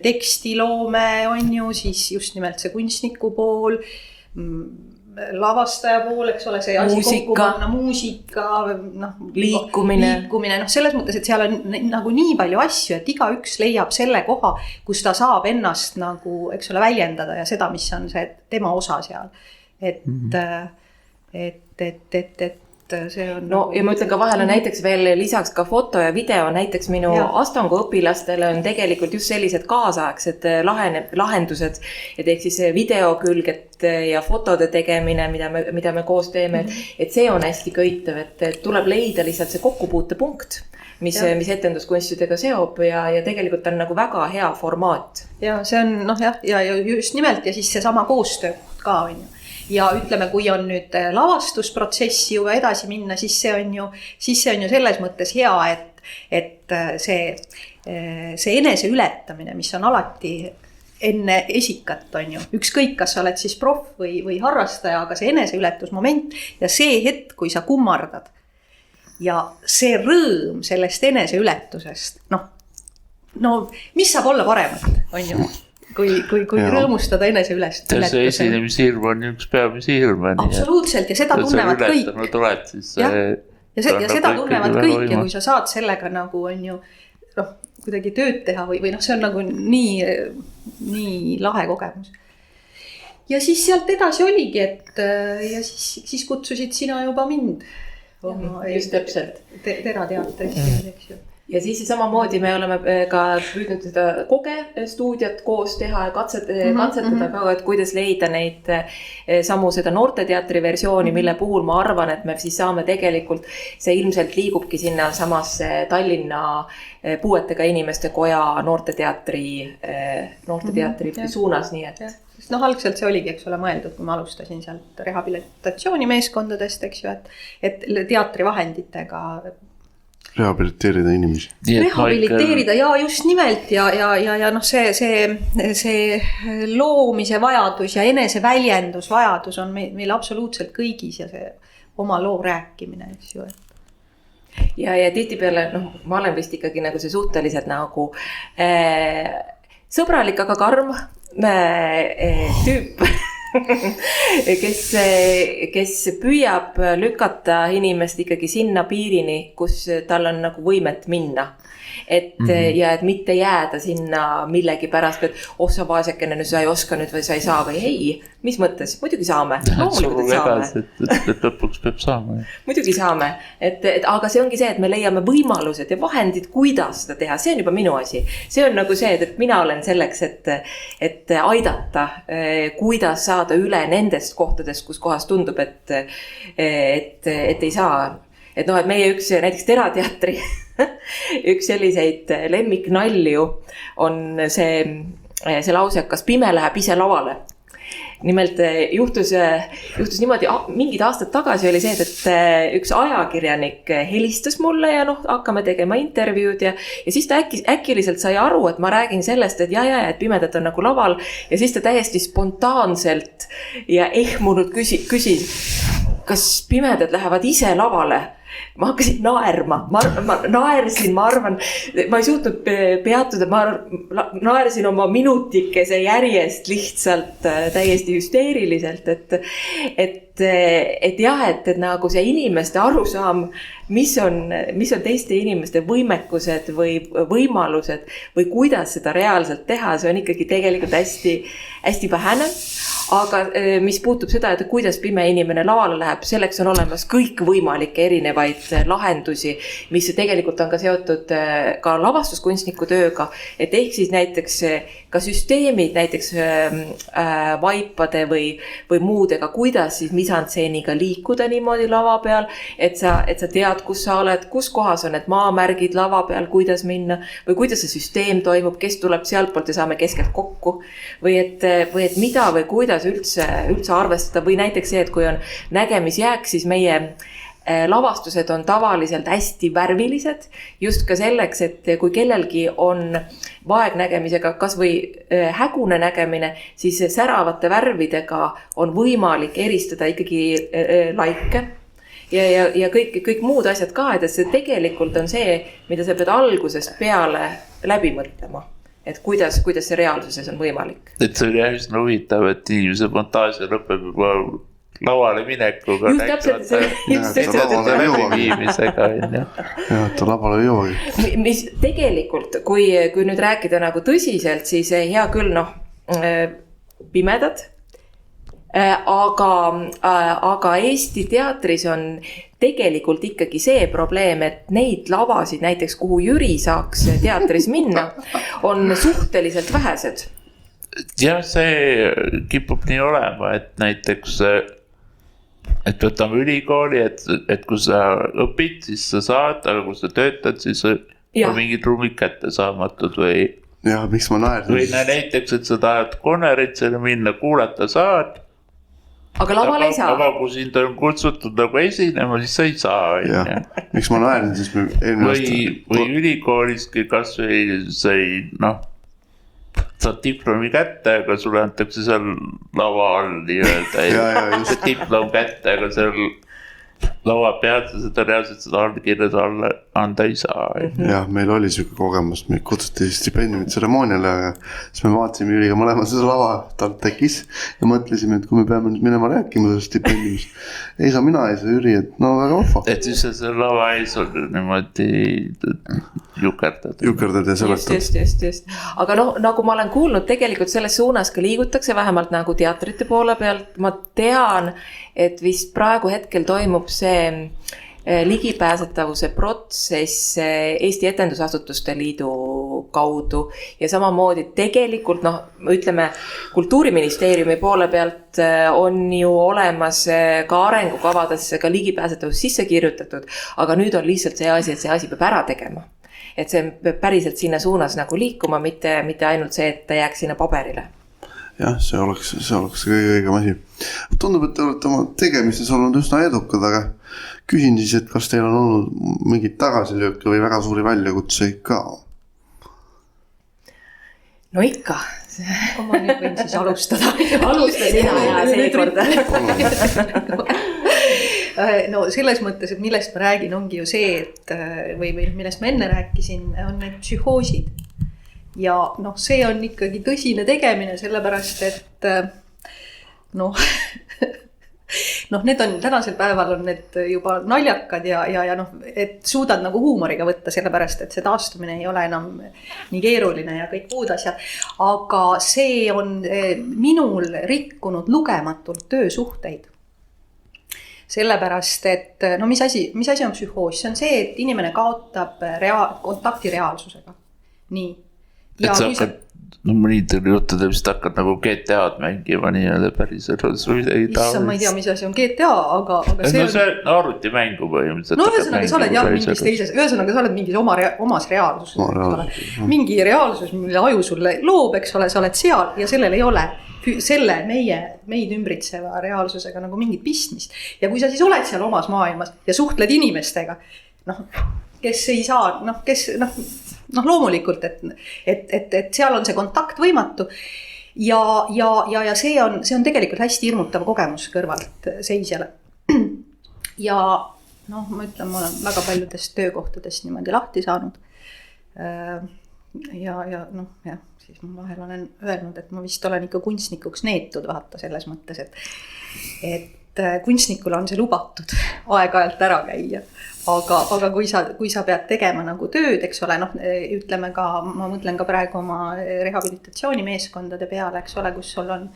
Tekstiloome on ju, siis just nimelt see kunstniku pool, lavastaja pool, eks ole, see asi kokku panna, muusika, liikumine, selles mõttes, et seal on nagu nii palju asju, et igaüks leiab selle koha, kus ta saab ennast nagu, eks ole, väljendada ja seda, mis on see tema osa seal. Et see on no ja ma ütlen ka vahele näiteks veel lisaks ka foto ja video, näiteks minu Astangu õpilastele on tegelikult just sellised kaasaegsed lahendused, et ehk siis video külget ja fotode tegemine, mida me koos teeme, et see on hästi köitev, et tuleb leida lihtsalt see kokkupuutepunkt, mis etenduskunstidega seob ja tegelikult on nagu väga hea formaat. Ja see on ja just nimelt ja siis see sama koostöö ka on ju. Ja ütleme, kui on nüüd lavastusprotsessi juba edasi minna, siis see on ju selles mõttes hea, et see enese ületamine, mis on alati enne esikat on ju, ükskõik, kas sa oled siis proff või harrastaja, aga see eneseületusmoment ja see hetk, kui sa kummardad ja see rõõm sellest eneseületusest, no mis saab olla paremat, on ju? Kui rõõmustada enese üles. See esinemishirm on üks peamisi hirme. Absoluutselt ja seda tunnevad kõik. Ja seda tunnevad kõik ja kui sa saad sellega nagu on ju kuidagi tööd teha või see on nagu nii lahe kogemus. Ja siis sealt edasi oligi, et ja siis kutsusid sina juba mind. Just täpselt. Terateatris, eks ju. Ja siis samamoodi me oleme ka püüdnud seda stuudiot koos teha ja katsetada ka, et kuidas leida neid samu seda noorteteatri versiooni, mille puhul ma arvan, et me siis saame tegelikult, see ilmselt liigubki sinna samasse Tallinna puuetega inimeste koja noorteteatri suunas, nii et... algselt see oligi, eks ole, mõeldud, kui ma alustasin sealt rehabilitatsioonimeeskondadest, eks ju, et teatrivahenditega rehabiliteerida inimesi. Rehabiliteerida ja just nimelt ja see loomise vajadus ja eneseväljendusvajadus on meil absoluutselt kõigis ja see oma loo rääkimine, eks ju. Ja tihtipeale, ma olen vist ikkagi nagu see suhteliselt nagu sõbralik, aga karm tüüp. kes püüab lükata inimest ikkagi sinna piirini, kus tal on nagu võimet minna. Ja et mitte jääda sinna millegi pärast, et sa vaesekene, sa ei oska nüüd või sa ei saa või ei, mis mõttes? Muidugi saame. Loomulikult saame. Et lõpuks peab saama. Muidugi saame. Aga see ongi see, et me leiame võimalused ja vahendid, kuidas seda teha. See on juba minu asi. See on nagu see, et mina olen selleks, et aidata, kuidas saada üle nendest kohtadest, kus kohas tundub, et ei saa. Et meie üks näiteks Terateatri üks selliseid lemmiknalju on see lause, kas pime läheb ise lavale. Nimelt juhtus niimoodi, mingid aastad tagasi oli see, et üks ajakirjanik helistas mulle ja hakkame tegema intervjuud ja siis ta äkiliselt sai aru, et ma räägin sellest, et et pimedad on nagu laval ja siis ta täiesti spontaanselt ja ehmunult küsis, kas pimedad lähevad ise lavale? Ma hakkasin naerma, ma naersin, ma arvan, ma ei suutnud peatuda, ma naersin oma minutikese järjest lihtsalt täiesti hüsteeriliselt, et nagu see inimeste arusaam, mis on teiste inimeste võimekused või võimalused või kuidas seda reaalselt teha, see on ikkagi tegelikult hästi vähene. Aga mis puutub seda, et kuidas pime inimene lavale läheb, selleks on olemas kõik võimalikke erinevaid lahendusi, mis tegelikult on ka seotud ka lavastuskunstniku tööga, et ehk siis näiteks ka süsteemid, näiteks vaipade või muudega, kuidas siis misantseeniga liikuda niimoodi lava peal, et sa tead, kus sa oled, kus kohas on need maamärgid lava peal, kuidas minna või kuidas see süsteem toimub, kes tuleb sealt poolt ja saame keskelt kokku või et mida või kuidas üldse arvestada või näiteks see, et kui on nägemisjääk, siis meie lavastused on tavaliselt hästi värvilised, just ka selleks, et kui kellelgi on vaegnägemisega kas või hägune nägemine, siis säravate värvidega on võimalik eristada ikkagi laike ja kõik muud asjad ka, et see tegelikult on see, mida sa pead algusest peale läbi mõtlema. Et kuidas see reaalsuses on võimalik. Et see oli hästi huvitav, et inimese fantaasia lõpeb juba lavale minekuga. Just täpselt ta lavale jõuagi. Mis tegelikult, kui nüüd rääkida nagu tõsiselt, siis hea küll, pimedad, aga Eesti teatris on tegelikult ikkagi see probleem, et neid lavasid näiteks, kuhu Jüri saaks teatris minna, on suhteliselt vähesed. Jah, see kipub nii olema, et näiteks, et võtame ülikooli, et kui sa õpid, siis sa saad, aga kui sa töötad, siis on mingid ruumid kätte saamatud või... Ja, miks ma naersin? Või näiteks, et sa tahad konverentsile minna, kuulata saad. Aga laval ei saa. Aga kui sind on kutsutud nagu esinema, siis sa ei saa. Miks ma naerin, siis me või ülikooliski kas või sai, saad diplomi kätte, aga sulle antakse seal lava all nii-öelda. Diplom kätte, aga seal laua pealt seda reaalselt seda allkirjad anda ei saa. Jah, meil oli selline kogemus, me kutsuti stipendiumit tseremooniale, aga siis me vaatasime Jüriga mõlema seda lava, tal tekkis ja mõtlesime, et kui me peame nüüd minema rääkima sellest stipendiumist, ei saa mina, ei saa Jüri, et väga vahva. Et siis see lava ees on niimoodi jukerdad ja seletad. Just. Aga nagu ma olen kuulnud, tegelikult selles suunas ka liigutakse, vähemalt nagu teatrite poole pealt. Ma tean, et vist praegu hetkel toimub see ligipääsetavuse protsess Eesti Etendusasutuste Liidu kaudu ja samamoodi tegelikult, ütleme, Kultuuriministeeriumi poole pealt on ju olemas ka arengukavadesse ka ligipääsetavus sisse kirjutatud, aga nüüd on lihtsalt see asi, et see asi peab ära tegema. Et see peab päriselt sinna suunas nagu liikuma, mitte ainult see, et ta jääks sinna paberile. Jah, see oleks kõige õigem asi. Tundub, et te olete oma tegemistes olnud üsna edukad, aga küsin siis, et kas teil on olnud mingid tagasilööke või väga suuri väljakutseid ka? No ikka. Ma nüüd võin siis alustada. Alusta sina ja seekord. No selles mõttes, et millest ma räägin, ongi ju see, et või millest ma enne rääkisin, on need psühhoosid. Ja see on ikkagi tõsine tegemine, sellepärast, et need on, tänasel päeval on need juba naljakad ja et suudad nagu huumoriga võtta, sellepärast, et see taastumine ei ole enam nii keeruline ja kõik muud asjad. Aga see on minul rikkunud lugematult töösuhteid. Sellepärast, et mis asi on psühhoos? See on see, et inimene kaotab kontakti reaalsusega. Nii. Et sa hakkad, mõnitel juttudel vist hakkad nagu GTA-d mängima nii-öelda päris elus või midagi taolist. Issa, ma ei tea, mis asi on GTA, aga see on... see arvuti mängu põhimõtteliselt. Ühesõnaga, sa oled mingis teises, ühesõnaga, sa oled mingis omas reaalsuses. Mingi reaalsus, mille aju sulle loob, eks ole, sa oled seal ja sellel ei ole meid ümbritseva reaalsusega nagu mingit pistmist. Ja kui sa siis oled seal omas maailmas ja suhtled inimestega, kes ei saa, loomulikult, et seal on see kontakt võimatu ja see on tegelikult hästi hirmutav kogemus kõrvalt seisjale. Ja ma ütlen, ma olen väga paljudest töökohtadest niimoodi lahti saanud. Siis ma vahel olen öelnud, et ma vist olen ikka kunstnikuks neetud, vaata selles mõttes, et kunstnikul on see lubatud aeg-ajalt ära käia. Aga kui sa pead tegema nagu tööd, eks ole, ütleme ka, ma mõtlen ka praegu oma rehabilitatsioonimeeskondade peale, eks ole, kus sul on,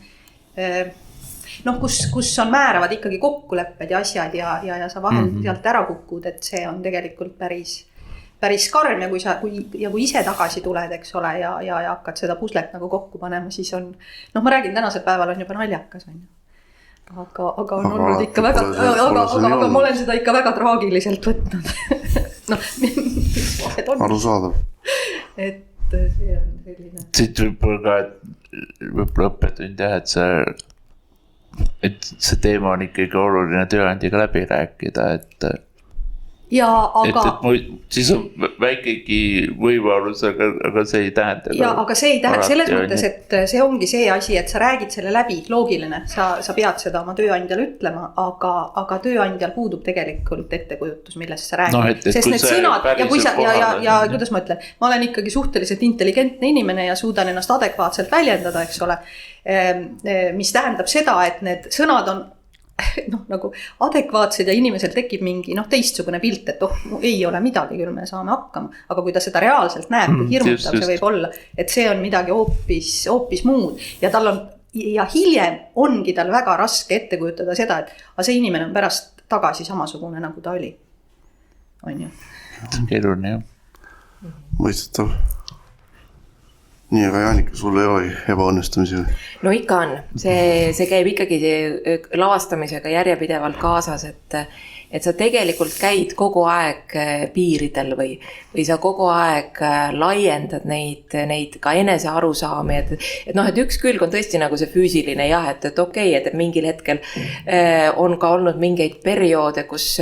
kus on määravad ikkagi kokkulepped ja asjad ja sa vahel sealt ära kukud, et see on tegelikult päris karm ja kui ise tagasi tuled, eks ole, ja hakkad seda puslet nagu kokku panema, siis on, ma räägin, tänasel päeval on juba naljakas, on ju. Aga on olnud ikka väga, aga ma olen seda ikka väga traagiliselt võtnud. Arusaadav. Et see on selline. Siit võib-olla õppetund jah, et see teema on ikkagi oluline tööandjaga läbi rääkida, et siis on väikegi võimalus, aga see ei tähenda. Ja, aga see ei tähenda selles mõttes, et see ongi see asi, et sa räägid selle läbi, loogiline, sa pead seda oma tööandjale ütlema, aga tööandjal puudub tegelikult ettekujutus, millest sa räägid. Sest need sõnad ja kuidas ma ütlen, ma olen ikkagi suhteliselt intelligentne inimene ja suudan ennast adekvaatselt väljendada, eks ole, mis tähendab seda, et need sõnad on nagu adekvaatsed ja inimesel tekib mingi teistsugune pilt, et ei ole midagi, küll me saame hakkama, aga kui ta seda reaalselt näeb, kui hirmutav see võib olla, et see on midagi hoopis muud ja tal on ja hiljem ongi tal väga raske ette kujutada seda, et see inimene on pärast tagasi samasugune, nagu ta oli. On ju? Keeruline, jah. Mõistetav. Nii, aga Jaanika, sul ei ole ebaõnnestumisi või? No ikka on. See käib ikkagi lavastamisega järjepidevalt kaasas, et sa tegelikult käid kogu aeg piiridel või sa kogu aeg laiendad neid ka enese arusaami, et üks külg on tõesti nagu see füüsiline jah, et okei, et mingil hetkel on ka olnud mingeid perioode, kus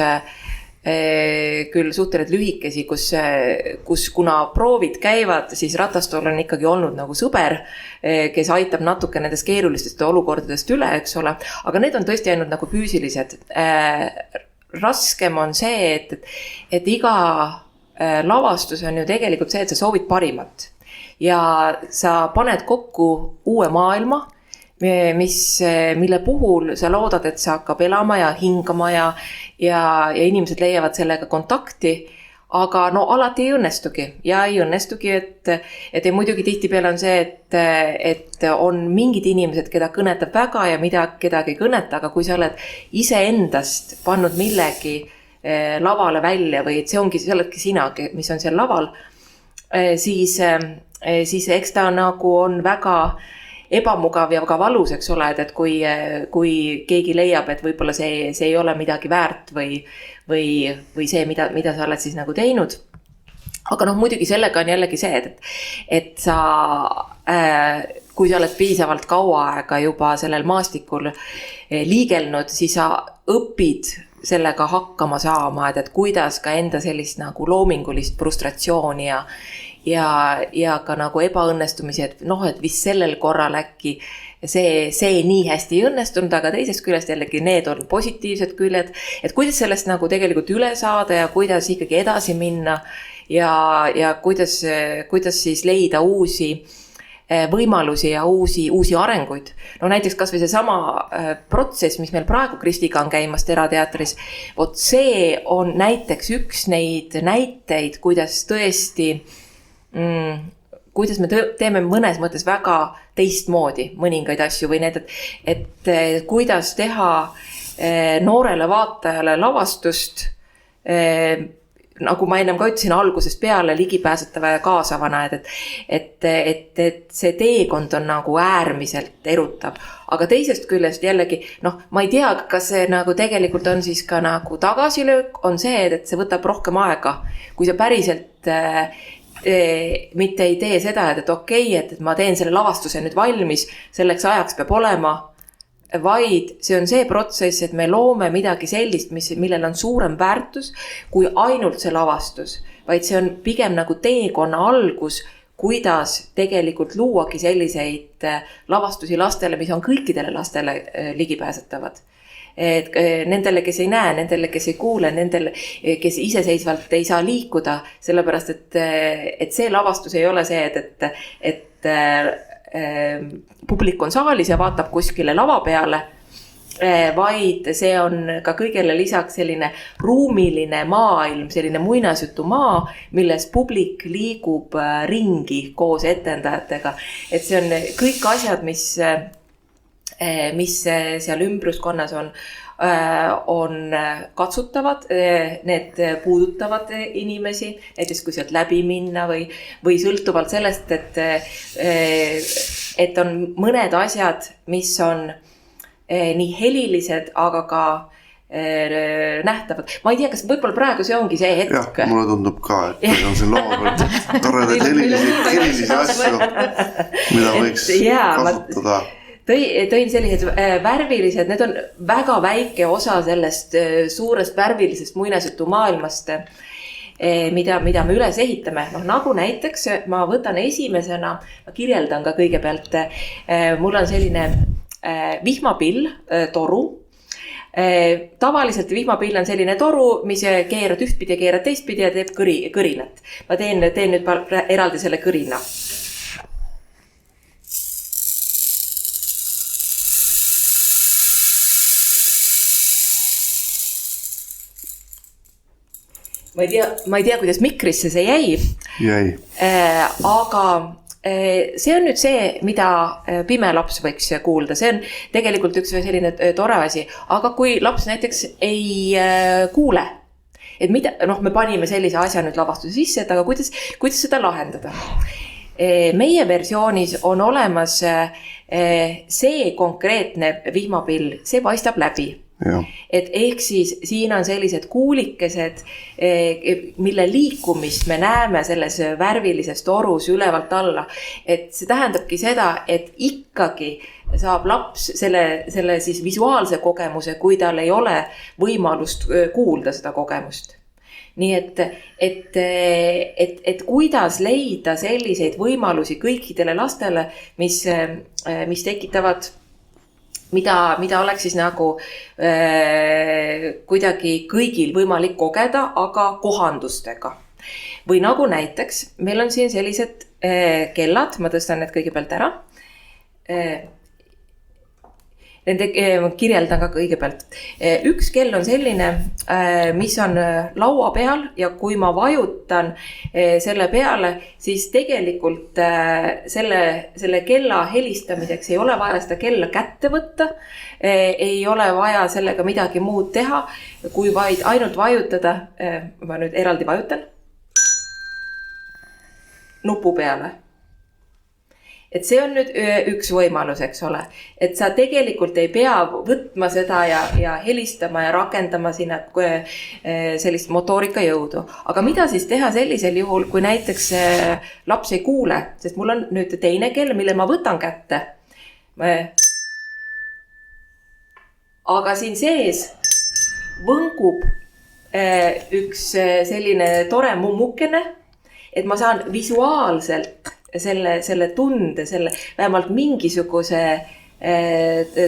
küll suhteliselt lühikesi, kus kuna proovid käivad, siis ratastool on ikkagi olnud nagu sõber, kes aitab natuke nendest keerulistest olukordadest üle, eks ole, aga need on tõesti ainult nagu füüsilised. Raskem on see, et iga lavastus on ju tegelikult see, et sa soovid parimat ja sa paned kokku uue maailma, mille puhul sa loodad, et sa hakkab elama ja hingama ja inimesed leiavad sellega kontakti, aga no alati ei õnnestugi ja ei õnnestugi, et muidugi tihtipeale on see, et on mingid inimesed, keda kõnetab väga ja kedagi ei kõneta, aga kui sa oled iseendast pannud millegi lavale välja või et see oledki sina, mis on seal laval, siis eks ta nagu on väga ebamugav ja ka valus, eks ole, et kui keegi leiab, et võib-olla see ei ole midagi väärt või see, mida sa oled siis nagu teinud. Aga muidugi sellega on jällegi see, et sa, kui sa oled piisavalt kaua aega juba sellel maastikul liigelnud, siis sa õpid sellega hakkama saama, et kuidas ka enda sellist nagu loomingulist frustratsiooni ja ka nagu ebaõnnestumisi, et vist sellel korral äkki see nii hästi ei õnnestunud, aga teisest küljest jällegi need on positiivsed küljed, et kuidas sellest nagu tegelikult üle saada ja kuidas ikkagi edasi minna ja kuidas siis leida uusi võimalusi ja uusi arenguid. No näiteks kas või see sama protsess, mis meil praegu Kristiga on käimas Terateatris, see on näiteks üks neid näiteid, kuidas tõesti kuidas me teeme mõnes mõttes väga teistmoodi mõningaid asju või need, et kuidas teha noorele vaatajale lavastust, nagu ma ennem ka ütlesin algusest peale, ligipääsetava ja kaasavana, et see teekond on nagu äärmiselt erutav. Aga teisest küljest jällegi, ma ei tea, kas see nagu tegelikult on siis ka nagu tagasilöök, on see, et see võtab rohkem aega, kui sa päriselt mitte ei tee seda, et okei, et ma teen selle lavastuse nüüd valmis, selleks ajaks peab olema, vaid see on see protsess, et me loome midagi sellist, millel on suurem väärtus kui ainult see lavastus, vaid see on pigem nagu teekonna algus, kuidas tegelikult luuagi selliseid lavastusi lastele, mis on kõikidele lastele ligipääsetavad. Et nendele, kes ei näe, nendele, kes ei kuule, nendele, kes iseseisvalt ei saa liikuda, sellepärast, et see lavastus ei ole see, et publik on saalis ja vaatab kuskile lava peale, vaid see on ka kõigele lisaks selline ruumiline maailm, selline muinasjutu maa, milles publik liigub ringi koos etendajatega. Et see on kõik asjad, mis seal ümbruskonnas on katsutavad, need puudutavad inimesi, näiteks kui sealt läbi minna või sõltuvalt sellest, et on mõned asjad, mis on nii helilised, aga ka nähtavad. Ma ei tea, kas võib-olla praegu see ongi see hetk. Jah, mulle tundub ka, et meil on siin lava peal toredaid helilisi asju, mida võiks kasutada. Tõin sellised värvilised, need on väga väike osa sellest suurest värvilisest muinasjutu maailmast, mida me üles ehitame. Nagu näiteks ma võtan esimesena, ma kirjeldan ka kõigepealt, mul on selline vihmapill, toru. Tavaliselt vihmapill on selline toru, mis keerad ühtpidi ja keerad teistpidi ja teeb kõrinat. Ma teen nüüd eraldi selle kõrina. Ma ei tea, kuidas mikrisse see jäi. Jäi. Aga see on nüüd see, mida pime laps võiks kuulda, see on tegelikult üks selline tore asi, aga kui laps näiteks ei kuule, et mida, me panime sellise asja nüüd lavastuse sisse, et aga kuidas seda lahendada? Meie versioonis on olemas see konkreetne vihmapill, see paistab läbi. Ja. Et ehk siis siin on sellised kuulikesed, mille liikumist me näeme selles värvilises torus ülevalt alla. Et see tähendabki seda, et ikkagi saab laps selle siis visuaalse kogemuse, kui tal ei ole võimalust kuulda seda kogemust. Nii et kuidas leida selliseid võimalusi kõikidele lastele, mis tekitavad mida oleks siis nagu kuidagi kõigil võimalik kogeda, aga kohandustega. Või nagu näiteks, meil on siin sellised kellad, ma tõstan need kõigepealt ära. Nende kirjeldan ka kõigepealt. Üks kell on selline, mis on laua peal ja kui ma vajutan selle peale, siis tegelikult selle kella helistamiseks ei ole vaja seda kella kätte võtta, ei ole vaja sellega midagi muud teha, kui vaid ainult vajutada, ma nüüd eraldi vajutan, nupu peale. Et see on nüüd üks võimalus, eks ole. Et sa tegelikult ei pea võtma seda ja helistama ja rakendama sinna sellist motoorika jõudu. Aga mida siis teha sellisel juhul, kui näiteks laps ei kuule? Sest mul on nüüd teine kell, mille ma võtan kätte. Aga siin sees võngub üks selline tore mummukene, et ma saan visuaalselt selle tunde, vähemalt mingisuguse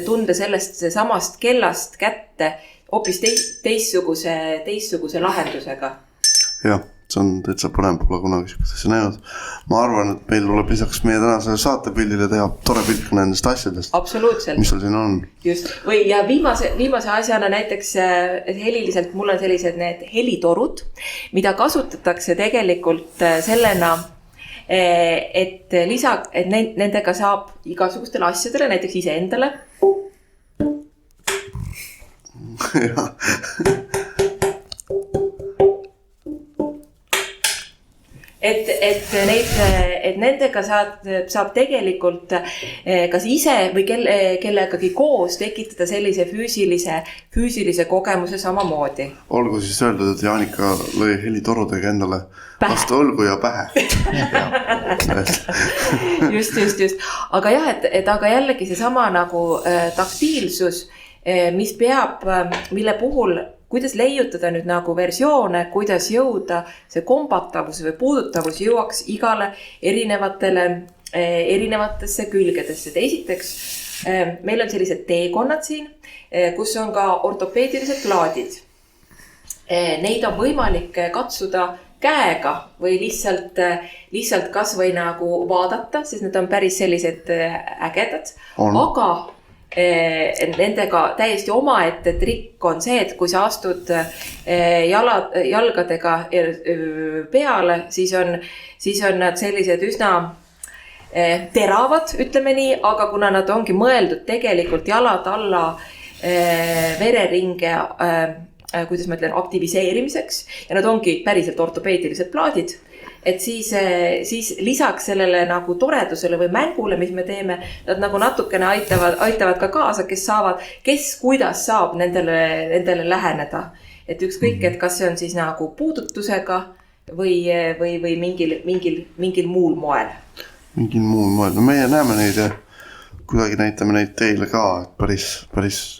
tunde sellest samast kellast kätte hoopis teistsuguse lahendusega. Jah, see on täitsa põnev, pole kunagi siukest näinud. Ma arvan, et meil tuleb lisaks meie tänasele saatepildile teha tore pilt nendest asjadest. Absoluutselt. Mis sul siin on? Just. Ja viimase asjana näiteks heliliselt mul on sellised need helitorud, mida kasutatakse tegelikult sellena, et nendega saab igasugustele asjadele, näiteks iseendale. Et nendega saab tegelikult kas ise või kellegagi koos tekitada sellise füüsilise kogemuse samamoodi. Olgu siis öeldud, et Jaanika lõi helitorudega endale vastu õlgu ja pähe. Just. Aga jah, aga jällegi see sama nagu taktiilsus, mille puhul kuidas leiutada nüüd nagu versioone, kuidas jõuda see kombatavus või puudutavus jõuaks igale erinevatesse külgedesse. Esiteks, meil on sellised teekonnad siin, kus on ka ortopeedilised plaadid. Neid on võimalik katsuda käega või lihtsalt kas või nagu vaadata, sest need on päris sellised ägedad. Aga nendega täiesti omaette trikk on see, et kui sa astud jalgadega peale, siis on nad sellised üsna teravad, ütleme nii, aga kuna nad ongi mõeldud tegelikult jalad alla vereringe, kuidas ma ütlen, aktiviseerimiseks ja nad ongi päriselt ortopeedilised plaadid, et siis lisaks sellele nagu toredusele või mängule, mis me teeme, nad nagu natukene aitavad ka kaasa, kes kuidas saab nendele läheneda. Et ükskõik, et kas see on siis nagu puudutusega või mingil muul moel. Mingil muul moel. No meie näeme neid ja kuidagi näitame neid teile ka, et päris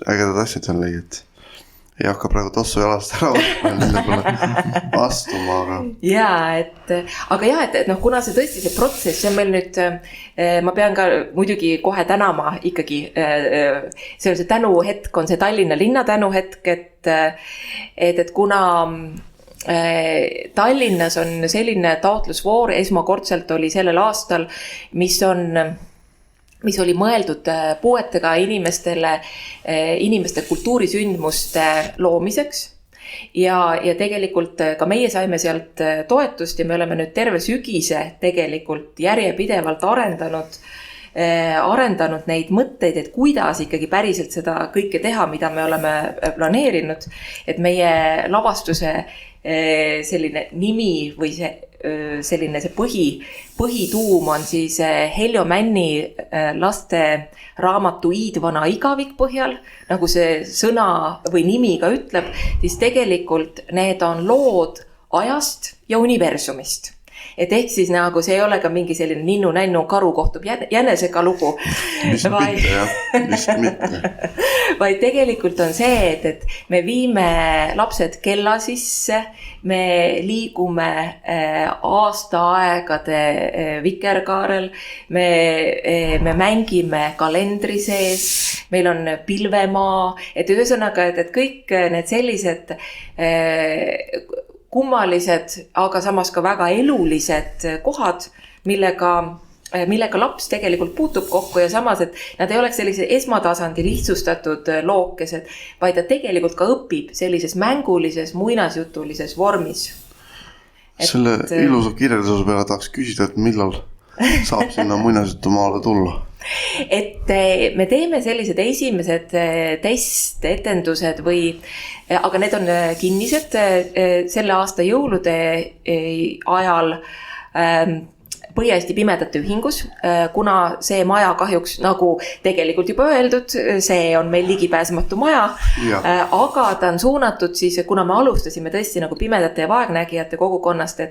ägedad asjad seal leiad. Ei hakka praegu tossu jalast ära astuma, aga... aga kuna see tõesti see protsess, see on meil nüüd, ma pean ka muidugi kohe tänama ikkagi, see on see tänuhetk, on see Tallinna linna tänuhetk, et kuna Tallinnas on selline taotlusvoor, esmakordselt oli sellel aastal, mis oli mõeldud puuetega inimeste kultuurisündmuste loomiseks. ja tegelikult ka meie saime sealt toetust ja me oleme nüüd terve sügise tegelikult järjepidevalt arendanud neid mõtteid, et kuidas ikkagi päriselt seda kõike teha, mida me oleme planeerinud. Et meie lavastuse selline nimi või selline see põhituum on siis Heljo Männi laste raamatu Iidvana igavik põhjal, nagu see sõna või nimi ka ütleb, siis tegelikult need on lood ajast ja universumist. Et ehk siis nagu see ei ole ka mingi selline ninnu-nännu karu kohtub jänesega lugu. Vist mitte. Vaid tegelikult on see, et me viime lapsed kella sisse, me liigume aastaaegade vikerkaarel, me mängime kalendri sees, meil on pilvemaa, et ühesõnaga, et kõik need sellised kummalised, aga samas ka väga elulised kohad, millega laps tegelikult puutub kokku ja samas, et nad ei oleks sellise esmatasandi lihtsustatud lookesed, vaid ta tegelikult ka õpib sellises mängulises, muinasjutulises vormis. Selle ilusa kirjelduse peale tahaks küsida, et millal saab sinna muinasjutumaale tulla? Et me teeme sellised esimesed testetendused aga need on kinnised selle aasta jõulude ajal Põhja-Eesti Pimedate Ühingus, kuna see maja kahjuks, nagu tegelikult juba öeldud, see on meil ligipääsematu maja, aga ta on suunatud siis, kuna me alustasime tõesti nagu pimedate ja vaegnägijate kogukonnast,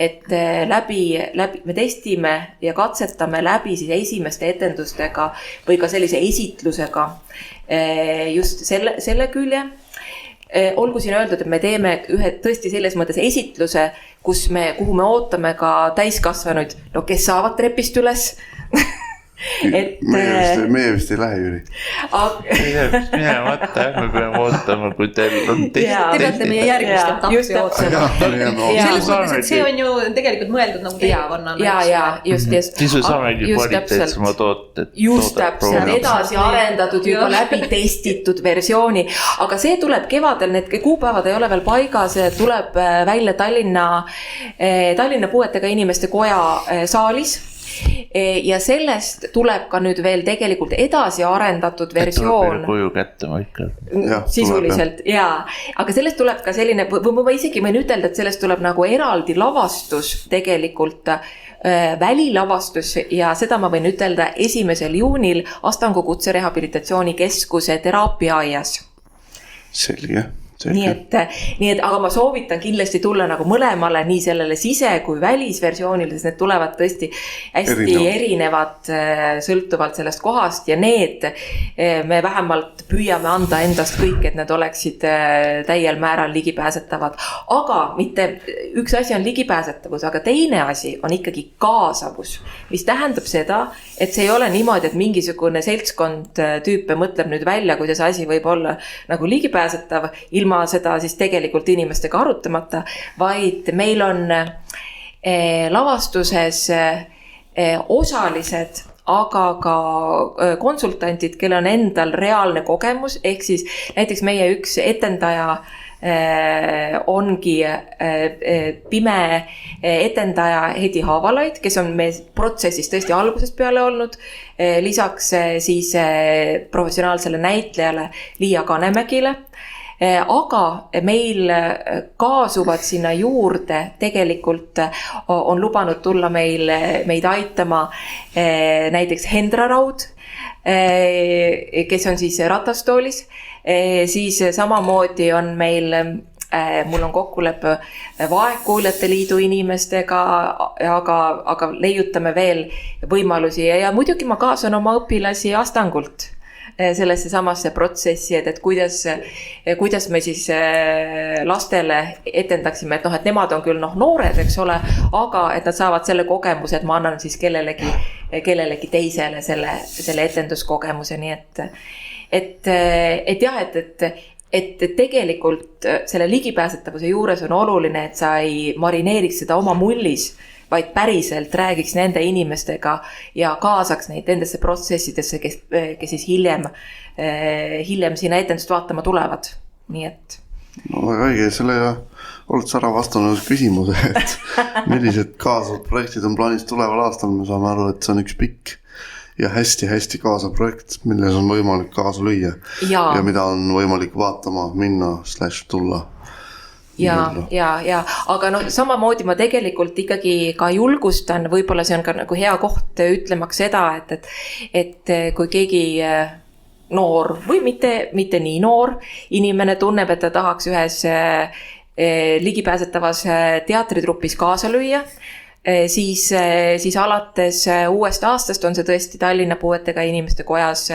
et me testime ja katsetame läbi siis esimeste etendustega või ka sellise esitlusega just selle külje. Olgu siin öeldud, et me teeme ühe tõesti selles mõttes esitluse, kuhu me ootame ka täiskasvanuid, kes saavad trepist üles. Meie vist ei lähe, Jüri. Me peame ootama, kui teil on Te peate meie järgmist etappi ootama. Selles mõttes, et see on ju tegelikult mõeldud nagu teekonnana. Just. Siis me saamegi kvaliteetsema tooted. Just täpselt, edasi arendatud, juba läbi testitud versiooni. Aga see tuleb kevadel, need kuupäevad ei ole veel paigas, tuleb välja Tallinna Puuetega Inimeste Koja saalis. Ja sellest tuleb ka nüüd veel tegelikult edasi arendatud versioon. Koju kätte maikal. Sisuliselt, aga sellest tuleb ka selline, või ma isegi võin ütelda, et sellest tuleb nagu eraldi lavastus tegelikult, välilavastus ja seda ma võin ütelda 1. juunil Astangu Kutserehabilitatsioonikeskuse teraapiaaias. Selge. Nii et, aga ma soovitan kindlasti tulla nagu mõlemale, nii sellele sise- kui välisversioonile, sest need tulevad tõesti hästi erinevad sõltuvalt sellest kohast ja need me vähemalt püüame anda endast kõik, et need oleksid täiel määral ligipääsetavad. Aga mitte, üks asi on ligipääsetavus, aga teine asi on ikkagi kaasavus, mis tähendab seda, et see ei ole niimoodi, et mingisugune seltskond tüüpe mõtleb nüüd välja, kuidas asi võib olla nagu ligipääsetav, ilma seda siis tegelikult inimestega arutamata, vaid meil on lavastuses osalised, aga ka konsultantid, kelle on endal reaalne kogemus, ehk siis näiteks meie üks etendaja ongi pime etendaja Hedi Haavalaid, kes on meil protsessis tõesti algusest peale olnud, lisaks siis professionaalsele näitlejale Liia Kanemägile. Aga meil kaasuvad sinna juurde, tegelikult on lubanud tulla meid aitama näiteks Hendra Raud, kes on siis ratastoolis, siis samamoodi on meil, mul on kokkulepe Vaegkuuljate Liidu inimestega, aga leiutame veel võimalusi ja muidugi ma kaasan oma õpilasi Astangult sellesse samasse protsessi, et kuidas me siis lastele etendaksime, et nemad on küll noored, eks ole, aga et nad saavad selle kogemuse, et ma annan siis kellelegi teisele selle etenduskogemuse, nii et jah, et tegelikult selle ligipääsetavuse juures on oluline, et sa ei marineeriks seda oma mullis, vaid päriselt räägiks nende inimestega ja kaasaks neid nendesse protsessidesse, kes siis hiljem sinna etendust vaatama tulevad. Nii et no väga õige, selle oled sa ära vastanud küsimuse, et millised kaasavad projektid on plaanis tuleval aastal, me saame aru, et see on üks pikk ja hästi-hästi kaasav projekt, milles on võimalik kaasa lüüa ja mida on võimalik vaatama, minna / tulla. Ja, aga noh, samamoodi ma tegelikult ikkagi ka julgustan, võib-olla see on ka nagu hea koht ütlemaks seda, et kui keegi noor või mitte nii noor inimene tunneb, et ta tahaks ühes ligipääsetavas teatritrupis kaasa lüüa, siis alates uuest aastast on see tõesti Tallinna Puuetega Inimeste Kojas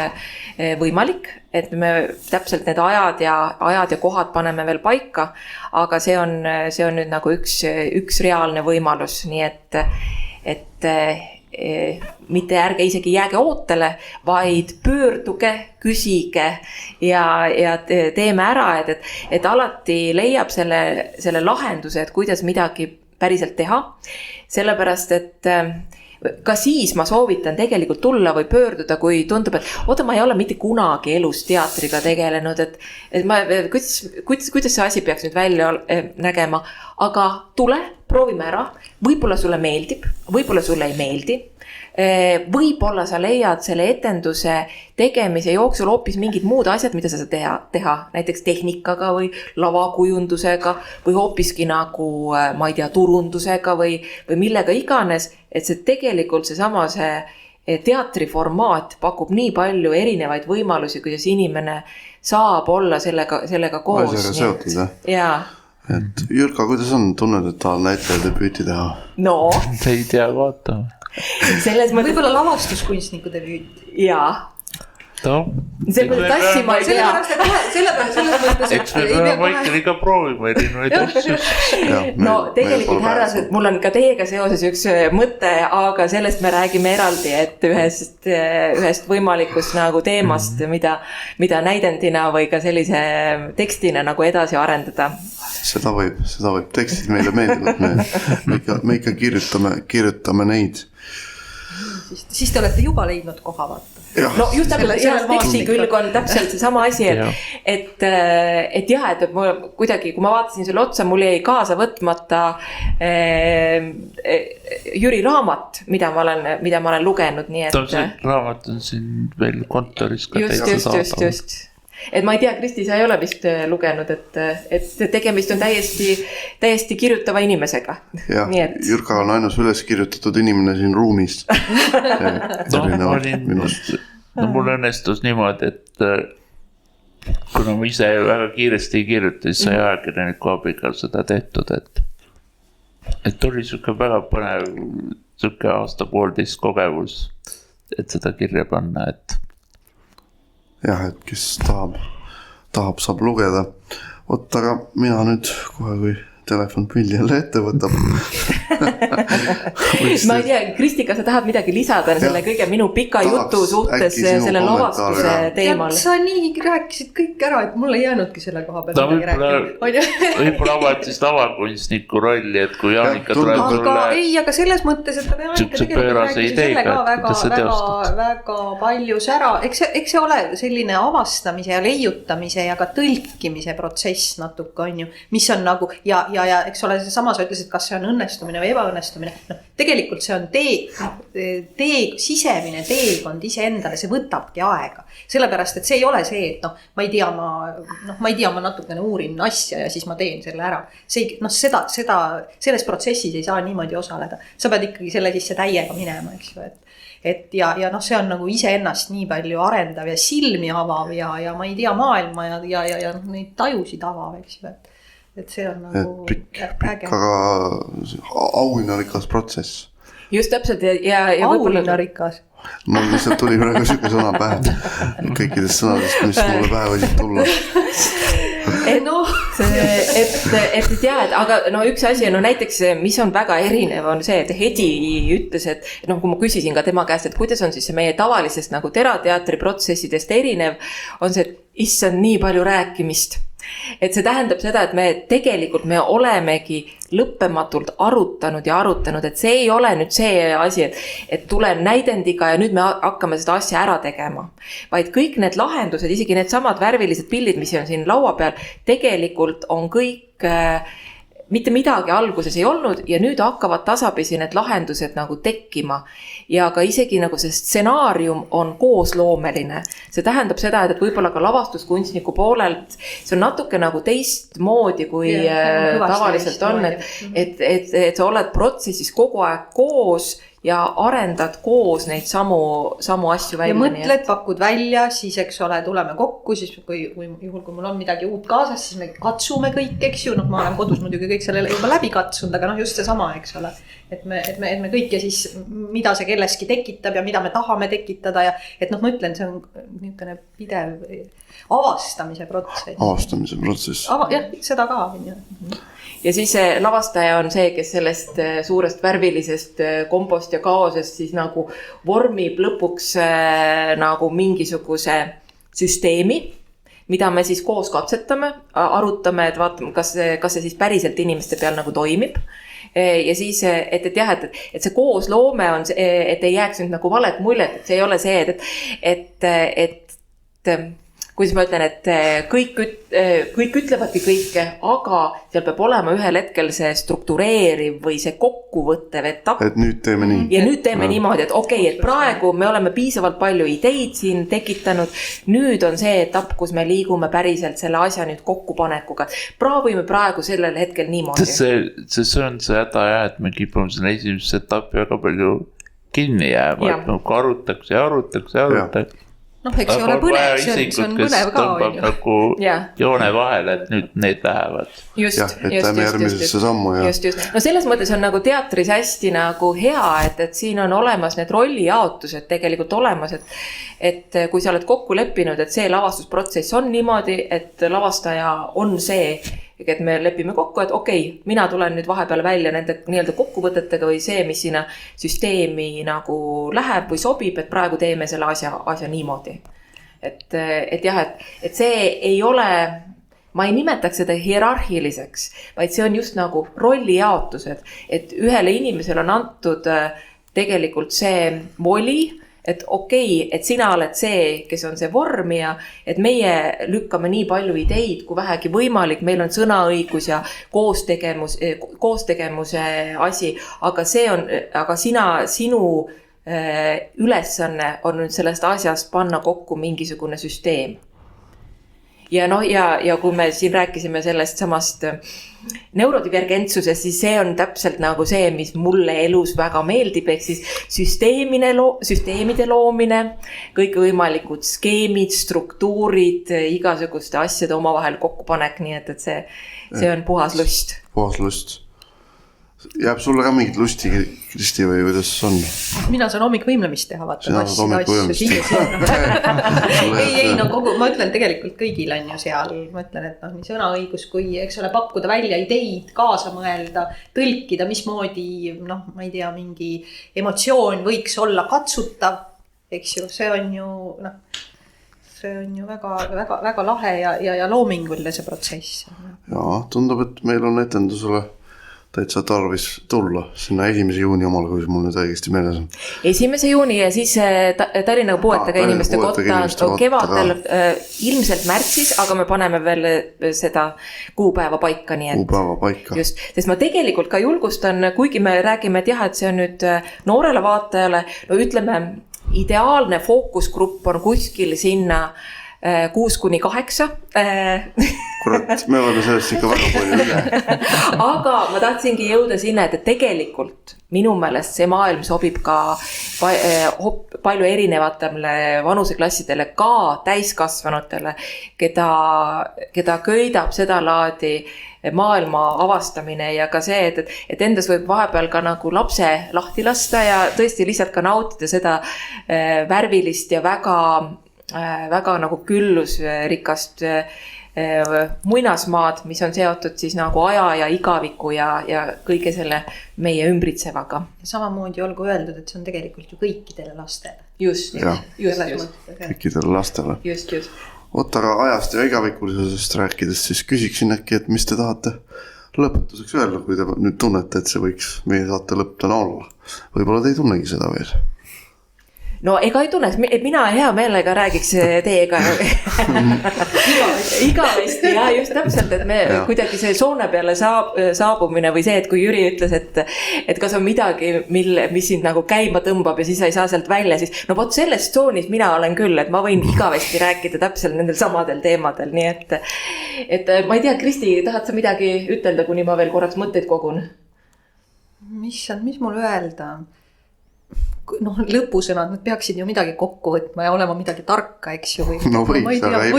võimalik, et me täpselt need ajad ja kohad paneme veel paika, aga see on nüüd nagu üks reaalne võimalus, nii et mitte ärge isegi jääge ootele, vaid pöörduge, küsige ja teeme ära, et alati leiab selle lahenduse, et kuidas midagi päriselt teha, sellepärast, et ka siis ma soovitan tegelikult tulla või pöörduda, kui tundub, et ma ei ole mitte kunagi elus teatriga tegelenud, et kuidas see asi peaks nüüd välja nägema, aga tule, proovime ära, võib-olla sulle meeldib, võib-olla sulle ei meeldi, võib-olla sa leiad selle etenduse tegemise jooksul hoopis mingid muud asjad, mida sa saad teha, näiteks tehnikaga või lavakujundusega või hoopiski nagu, ma ei tea, turundusega või millega iganes, et see tegelikult see teatriformaat pakub nii palju erinevaid võimalusi, kuidas inimene saab olla sellega koos. Asjaga seotud, jah? Et Jürka, kuidas on, tunned, et tahad näitleja debüüti teha? No. Ei tea, vaatame. Võib-olla lavastuskunstniku debüüt. Jaa. No, tassima ei tea. Eks me peame vaikeli ka proovima erinevaid asju. No tegelikult härrased, mul on ka teiega seoses üks mõte, aga sellest me räägime eraldi, et ühest võimalikust nagu teemast, mida näidendina või ka sellise tekstina nagu edasi arendada. Seda võib, tekstid meile meeldivad, me ikka kirjutame neid. Siis te olete juba leidnud koha, vaata. No just teksti külg on täpselt see sama asi, et kuidagi, kui ma vaatasin selle otsa, mul jäi kaasa võtmata Jüri raamat, mida ma olen lugenud, nii et see raamat on siin veel kontoris ka just. Et ma ei tea, Kristi, sa ei ole vist lugenud, et tegemist on täiesti kirjutava inimesega. Jah, Jürka on ainus üles kirjutatud inimene siin ruumis. Mul õnnestus niimoodi, et kuna ma ise väga kiiresti ei kirjuta, siis sai ajakirjaniku abiga seda tehtud, et oli siuke väga põnev siuke aasta-poolteist kogemus, et seda kirja panna, et jah, et kes tahab saab lugeda. Oot, aga mina nüüd kohe, kui telefon pilli jälle ette võtab. Ma ei tea, Kristika, sa tahad midagi lisada selle kõige minu pika jutu suhtes selle lavastuse teemal? Sa nii rääkisid kõik ära, et mul ei jäänudki selle koha peal midagi rääkida. Võib-olla avad siis tavakunstniku rolli, et kui Jaanika tuleb sulle... Aga selles mõttes, et Jaanika tegelikult rääkis selle ka väga palju sära. Eks see ole selline avastamise ja leiutamise ja ka tõlkimise protsess natuke on ju, mis on nagu ja eks ole, see sama sa ütlesid, kas see on õnnestumine või ebaõnnestumine. No, tegelikult see on sisemine teekond iseendale, see võtabki aega. Sellepärast, et see ei ole see, et ma ei tea, ma natukene uurin asja ja siis ma teen selle ära. Selles protsessis ei saa niimoodi osaleda. Sa pead ikkagi selle sisse täiega minema, eks ju, ja see on nagu iseennast nii palju arendav ja silmi avav ja ma ei tea, maailma ja neid tajusid avav, eks ju, et see on nagu pikk, aga auhinnarikas protsess. Just täpselt ja auhinnarikas. Mul lihtsalt tuli praegu siuke sõna pähe kõikidest sõnadest, mis mulle pähe võisid tulla. Et tead, aga üks asi, näiteks mis on väga erinev on see, et Hedi ütles, et kui ma küsisin ka tema käest, et kuidas on siis see meie tavalisest nagu terateatri protsessidest erinev, on see, et issand nii palju rääkimist. et see tähendab seda, et me olemegi lõppematult arutanud, et see ei ole nüüd see asi, et tulen näidendiga ja nüüd me hakkame seda asja ära tegema. Vaid kõik need lahendused, isegi need samad värvilised pildid, mis on siin laua peal, tegelikult on kõik mitte midagi alguses ei olnud ja nüüd hakkavad tasapisi need lahendused nagu tekkima. Ja ka isegi nagu see stsenaarium on koosloomeline. See tähendab seda, et võib-olla ka lavastuskunstniku poolelt see on natuke nagu teistmoodi, kui tavaliselt on, et sa oled protsessis kogu aeg koos ja arendad koos neid samu asju välja. Ja mõtled, pakud välja, siis eks ole, tuleme kokku, siis juhul kui mul on midagi uut kaasas, siis me katsume kõik, eks ju, ma olen kodus muidugi kõik selle juba läbi katsunud, aga just see sama, eks ole. Et me kõik ja siis mida see kelleski tekitab ja mida me tahame tekitada ja et ma ütlen, see on niisugune pidev avastamise protsess. Jah, seda ka. Ja siis lavastaja on see, kes sellest suurest värvilisest kompost ja kaosest siis nagu vormib lõpuks nagu mingisuguse süsteemi, mida me siis koos katsetame, arutame, et vaatame, kas see siis päriselt inimeste peal nagu toimib. Ja siis, et see koosloome on, et ei jääks nüüd nagu valet muljet, et see ei ole see, et kuidas ma ütlen, et kõik ütlevadki kõike, aga seal peab olema ühel hetkel see struktureeriv või see kokkuvõttev etapp. Et nüüd teeme nii. Ja nüüd teeme niimoodi, et okei, et praegu me oleme piisavalt palju ideid siin tekitanud. Nüüd on see etapp, kus me liigume päriselt selle asja nüüd kokkupanekuga. Proovime praegu sellel hetkel niimoodi. See on see häda jah, et me kipume selle esimesse etappi väga palju kinni jääma, et nagu arutaks. Eks ei ole põnev, see on põnev ka. Nagu joone vahel, et nüüd need lähevad. Just. No selles mõttes on nagu teatris hästi nagu hea, et siin on olemas need rollijaotused tegelikult olemas, et kui sa oled kokku leppinud, et see lavastusprotsess on niimoodi, et lavastaja on see, et me lepime kokku, et okei, mina tulen nüüd vahepeal välja nende nii-öelda kokkuvõtetega või see, mis sinna süsteemi nagu läheb või sobib, et praegu teeme selle asja niimoodi. Et see ei ole, ma ei nimetaks seda hierarhiliseks, vaid see on just nagu rollijaotused, et ühele inimesele on antud tegelikult see voli, et okei, et sina oled see, kes on see vormija, et meie lükkame nii palju ideid, kui vähegi võimalik, meil on sõnaõigus ja koostegevuse asi, aga sinu ülesanne on nüüd sellest asjast panna kokku mingisugune süsteem. Ja kui me siin rääkisime sellest samast neurodivergentsusest, siis see on täpselt nagu see, mis mulle elus väga meeldib, ehk siis süsteemide loomine, kõik võimalikud skeemid, struktuurid, igasuguste asjade omavahel kokkupanek, nii et see on puhas lust. Puhas lust. Jääb sulle ka mingit lusti, Kristi, või kuidas on? Mina saan hommikvõimlemist teha, vaata. Sina saad hommikvõimlemist teha. Ma ütlen tegelikult kõigil on ju seal, ma ütlen, et nii sõnaõigus kui, eks ole, pakkuda välja ideid, kaasa mõelda, tõlkida, mismoodi, ma ei tea, mingi emotsioon võiks olla katsutav, eks ju, see on ju väga, väga, väga lahe ja loominguline see protsess. Jaa, tundub, et meil on etendusele täitsa tarvis tulla sinna 1. juuni omal, kui mul nüüd õigesti meeles on. 1. juuni ja siis Tallinna puuetega inimeste kotta kevadel, ilmselt märtsis, aga me paneme veel seda kuupäeva paika. Kuupäeva paika. Just, sest ma tegelikult ka julgustan, kuigi me räägime, et jah, et see on nüüd noorele vaatajale, ütleme, ideaalne fookusgrupp on kuskil sinna 6-8. Kurat, me oleme sellest ikka väga palju üle. Aga ma tahtsingi jõuda sinna, et tegelikult minu meelest see maailm sobib ka palju erinevatele vanuseklassidele, ka täiskasvanutele, keda köidab seda laadi maailma avastamine ja ka see, et endas võib vahepeal ka nagu lapse lahti lasta ja tõesti lihtsalt ka nautida seda värvilist ja väga nagu küllusrikast muinasmaad, mis on seotud siis nagu aja ja igaviku ja kõige selle meie ümbritsevaga. Samamoodi olgu öeldud, et see on tegelikult ju kõikidele lastele. Just. Kõikidele lastele. Just. Oota, aga ajast ja igavikulisusest rääkides, siis küsiksin äkki, et mis te tahate lõpetuseks öelda, kui te nüüd tunnete, et see võiks meie saate lõpp täna olla. Võib-olla te ei tunnegi seda veel. No ega ei tunne, mina hea meelega räägiks teiega igavesti ja just täpselt, et me kuidagi see soone peale saabumine või see, et kui Jüri ütles, et kas on midagi, mis sind nagu käima tõmbab ja siis sa ei saa sealt välja, siis no vot selles tsoonis mina olen küll, et ma võin igavesti rääkida täpselt nendel samadel teemadel, nii et ma ei tea, Kristi, tahad sa midagi ütelda, kuni ma veel korraks mõtteid kogun? Mis mul öelda? Noh, lõpusõnad, nad peaksid ju midagi kokku võtma ja olema midagi tarka, eks ju. No võiks, aga ei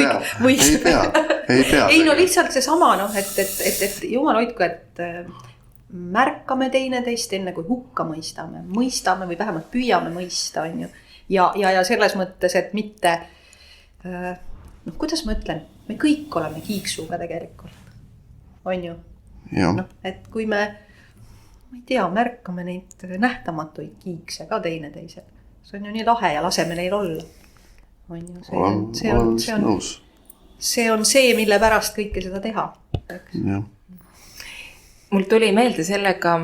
pea. Ei, no lihtsalt see sama, noh, et jumal hoidku, et märkame teineteist enne, kui hukka mõistame või vähemalt püüame mõista, on ju. Ja selles mõttes, et mitte, noh, kuidas ma ütlen, me kõik oleme kiiksuga tegelikult, on ju. No, et kui me ei tea, märkame neid nähtamatuid kiikse ka teineteisel. See on ju nii lahe ja laseme neil olla. See on see, mille pärast kõike seda teha. Mul tuli meelde sellega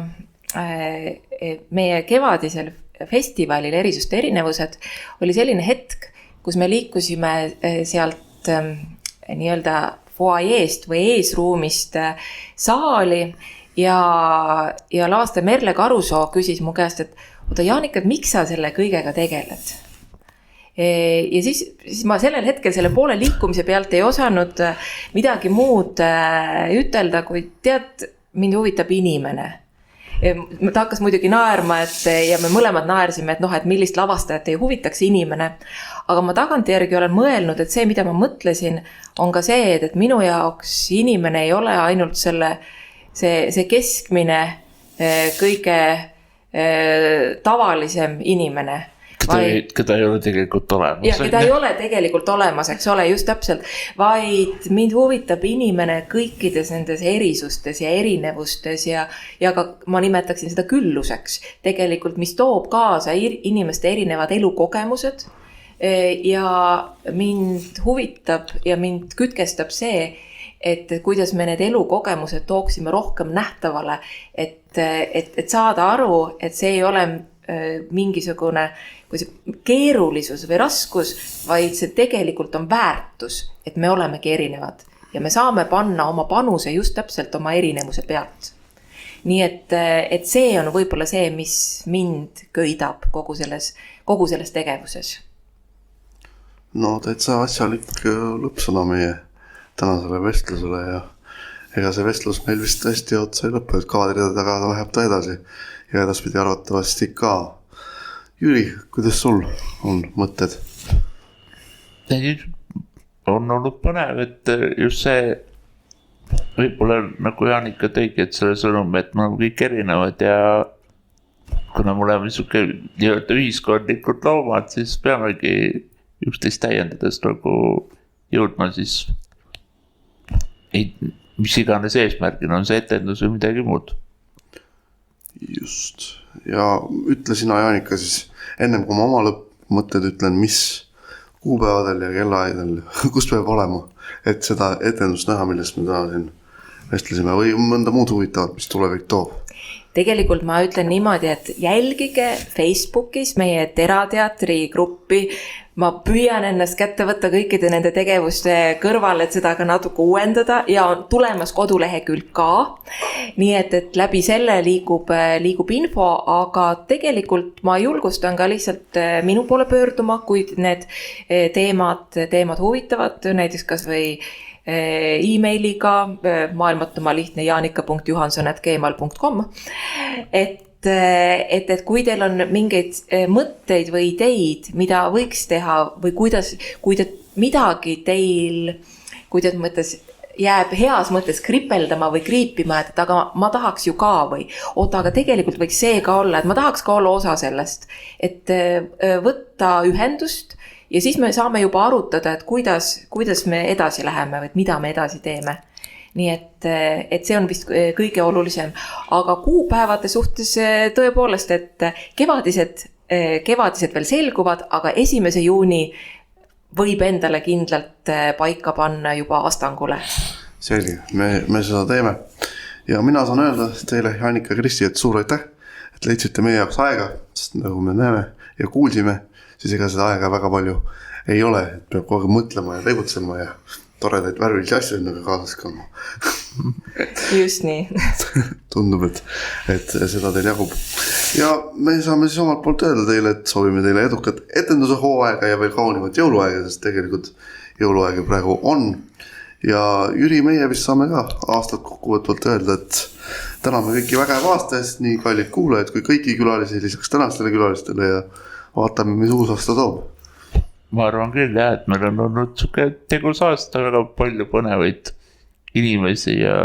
meie kevadisel festivalil Erisuste erinevused oli selline hetk, kus me liikusime sealt nii-öelda foajeest või eesruumist saali ja lavastaja Merle Karusoo küsis mu käest, et oota Jaanika, et miks sa selle kõigega tegeled? Ja siis ma sellel hetkel selle poole liikumise pealt ei osanud midagi muud ütelda, kui tead, mind huvitab inimene. Ta hakkas muidugi naerma, ja me mõlemad naersime, et millist lavastajat ei huvitaks inimene. Aga ma tagantjärgi olen mõelnud, et see, mida ma mõtlesin, on ka see, et minu jaoks inimene ei ole ainult see keskmine, kõige tavalisem inimene. Keda ei ole tegelikult olemas. Ja keda ei ole tegelikult olemas, eks ole, just täpselt. Vaid mind huvitab inimene kõikides nendes erisustes ja erinevustes ja ka ma nimetaksin seda külluseks. Tegelikult, mis toob kaasa inimeste erinevad elukogemused ja mind huvitab ja mind kütkestab see, et kuidas me need elukogemused tooksime rohkem nähtavale, et saada aru, et see ei ole mingisugune keerulisus või raskus, vaid see tegelikult on väärtus, et me olemegi erinevad ja me saame panna oma panuse just täpselt oma erinevuse pealt. Nii et see on võib-olla see, mis mind köidab kogu selles tegevuses. No täitsa asjalik lõpsõna meie tänasele vestlusele ja ega see vestlus meil vist hästi otsa ei lõppu, et kaadride taga läheb ta edasi ja edaspidi arvatavasti ka. Jüri, kuidas sul on mõtted? On olnud põnev, et just see võib-olla nagu Jaanika tõigi, et selle sõnum, et me oleme kõik erinevad ja kuna me oleme niisugune ühiskondlikud loomad, siis peamegi üksteist täiendades nagu jõudma siis mis iganes eesmärgina on see etendus või midagi muud. Just. Ja ütle sina, Jaanika, siis ennem kui ma oma lõppmõtted ütlen, mis kuupäevadel ja kellaaidel, kus peab olema, et seda etendust näha, millest me täna siin vestlesime või mõnda muud huvitavat, mis tulevik toob. Tegelikult ma ütlen niimoodi, et jälgige Facebookis meie Terateatri gruppi. Ma püüan ennast kätte võtta kõikide nende tegevuste kõrval, et seda ka natuke uuendada ja on tulemas kodulehekülg ka. Nii et läbi selle liigub info, aga tegelikult ma julgustan ka lihtsalt minu poole pöörduma, kui need teemad huvitavad, näiteks kas või e-mailiga maailmatuma lihtne jaanika.johanson@gmail.com, et kui teil on mingeid mõtteid või ideid, mida võiks teha või kui midagi teil, kui teid mõttes jääb heas mõttes kripeldama või kriipima, et aga ma tahaks ju ka või oota, aga tegelikult võiks see ka olla, et ma tahaks ka olla osa sellest, et võtta ühendust ja siis me saame juba arutada, et kuidas me edasi läheme või mida me edasi teeme. Nii et see on vist kõige olulisem, aga kuupäevade suhtes tõepoolest, et kevadised veel selguvad, aga 1. juuni võib endale kindlalt paika panna juba Astangule. Selge, me seda teeme. Ja mina saan öelda teile, Jaanika ja Kristi, et suur aitäh, et leidsite meie jaoks aega, sest nagu me näeme ja kuulsime, siis ega seda aega väga palju ei ole, et peab kogu aeg mõtlema ja tegutsema ja toredaid värvilisi asju endaga kaasas kandma. Just nii. Tundub, et seda teil jagub. Ja me saame siis omalt poolt öelda teile, et soovime teile edukat etenduse hooaega ja veel kaunimat jõuluaega, sest tegelikult jõuluaega praegu on. Ja Jüri, meie vist saame ka aastat kokkuvõtvalt öelda, et täname kõiki vägeva aasta eest, nii kallid kuulajad kui kõiki külalisi lisaks tänastele külalistele ja vaatame, mis uus aasta toob. Ma arvan küll jah, et meil on olnud tegus aasta väga palju põnevaid inimesi ja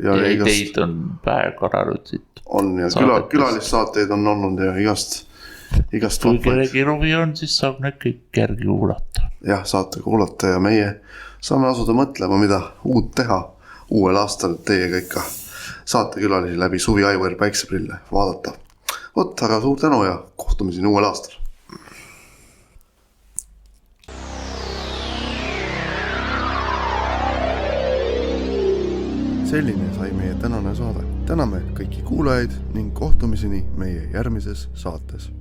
ideid on pähe korranud siit. On ja külalissaateid on olnud ja igast kui kellegi ruvi on, siis saab need kõik järgi kuulata. Jah, saate kuulata ja meie saame asuda mõtlema, mida uut teha uuel aastal, et teiega ikka saate külalisi läbi Suvi Aivar päikseprille vaadata. Vot, aga suur tänu ja kohtumiseni uuel aastal. Selline sai meie tänane saade. Täname kõiki kuulajaid ning kohtumiseni meie järgmises saates.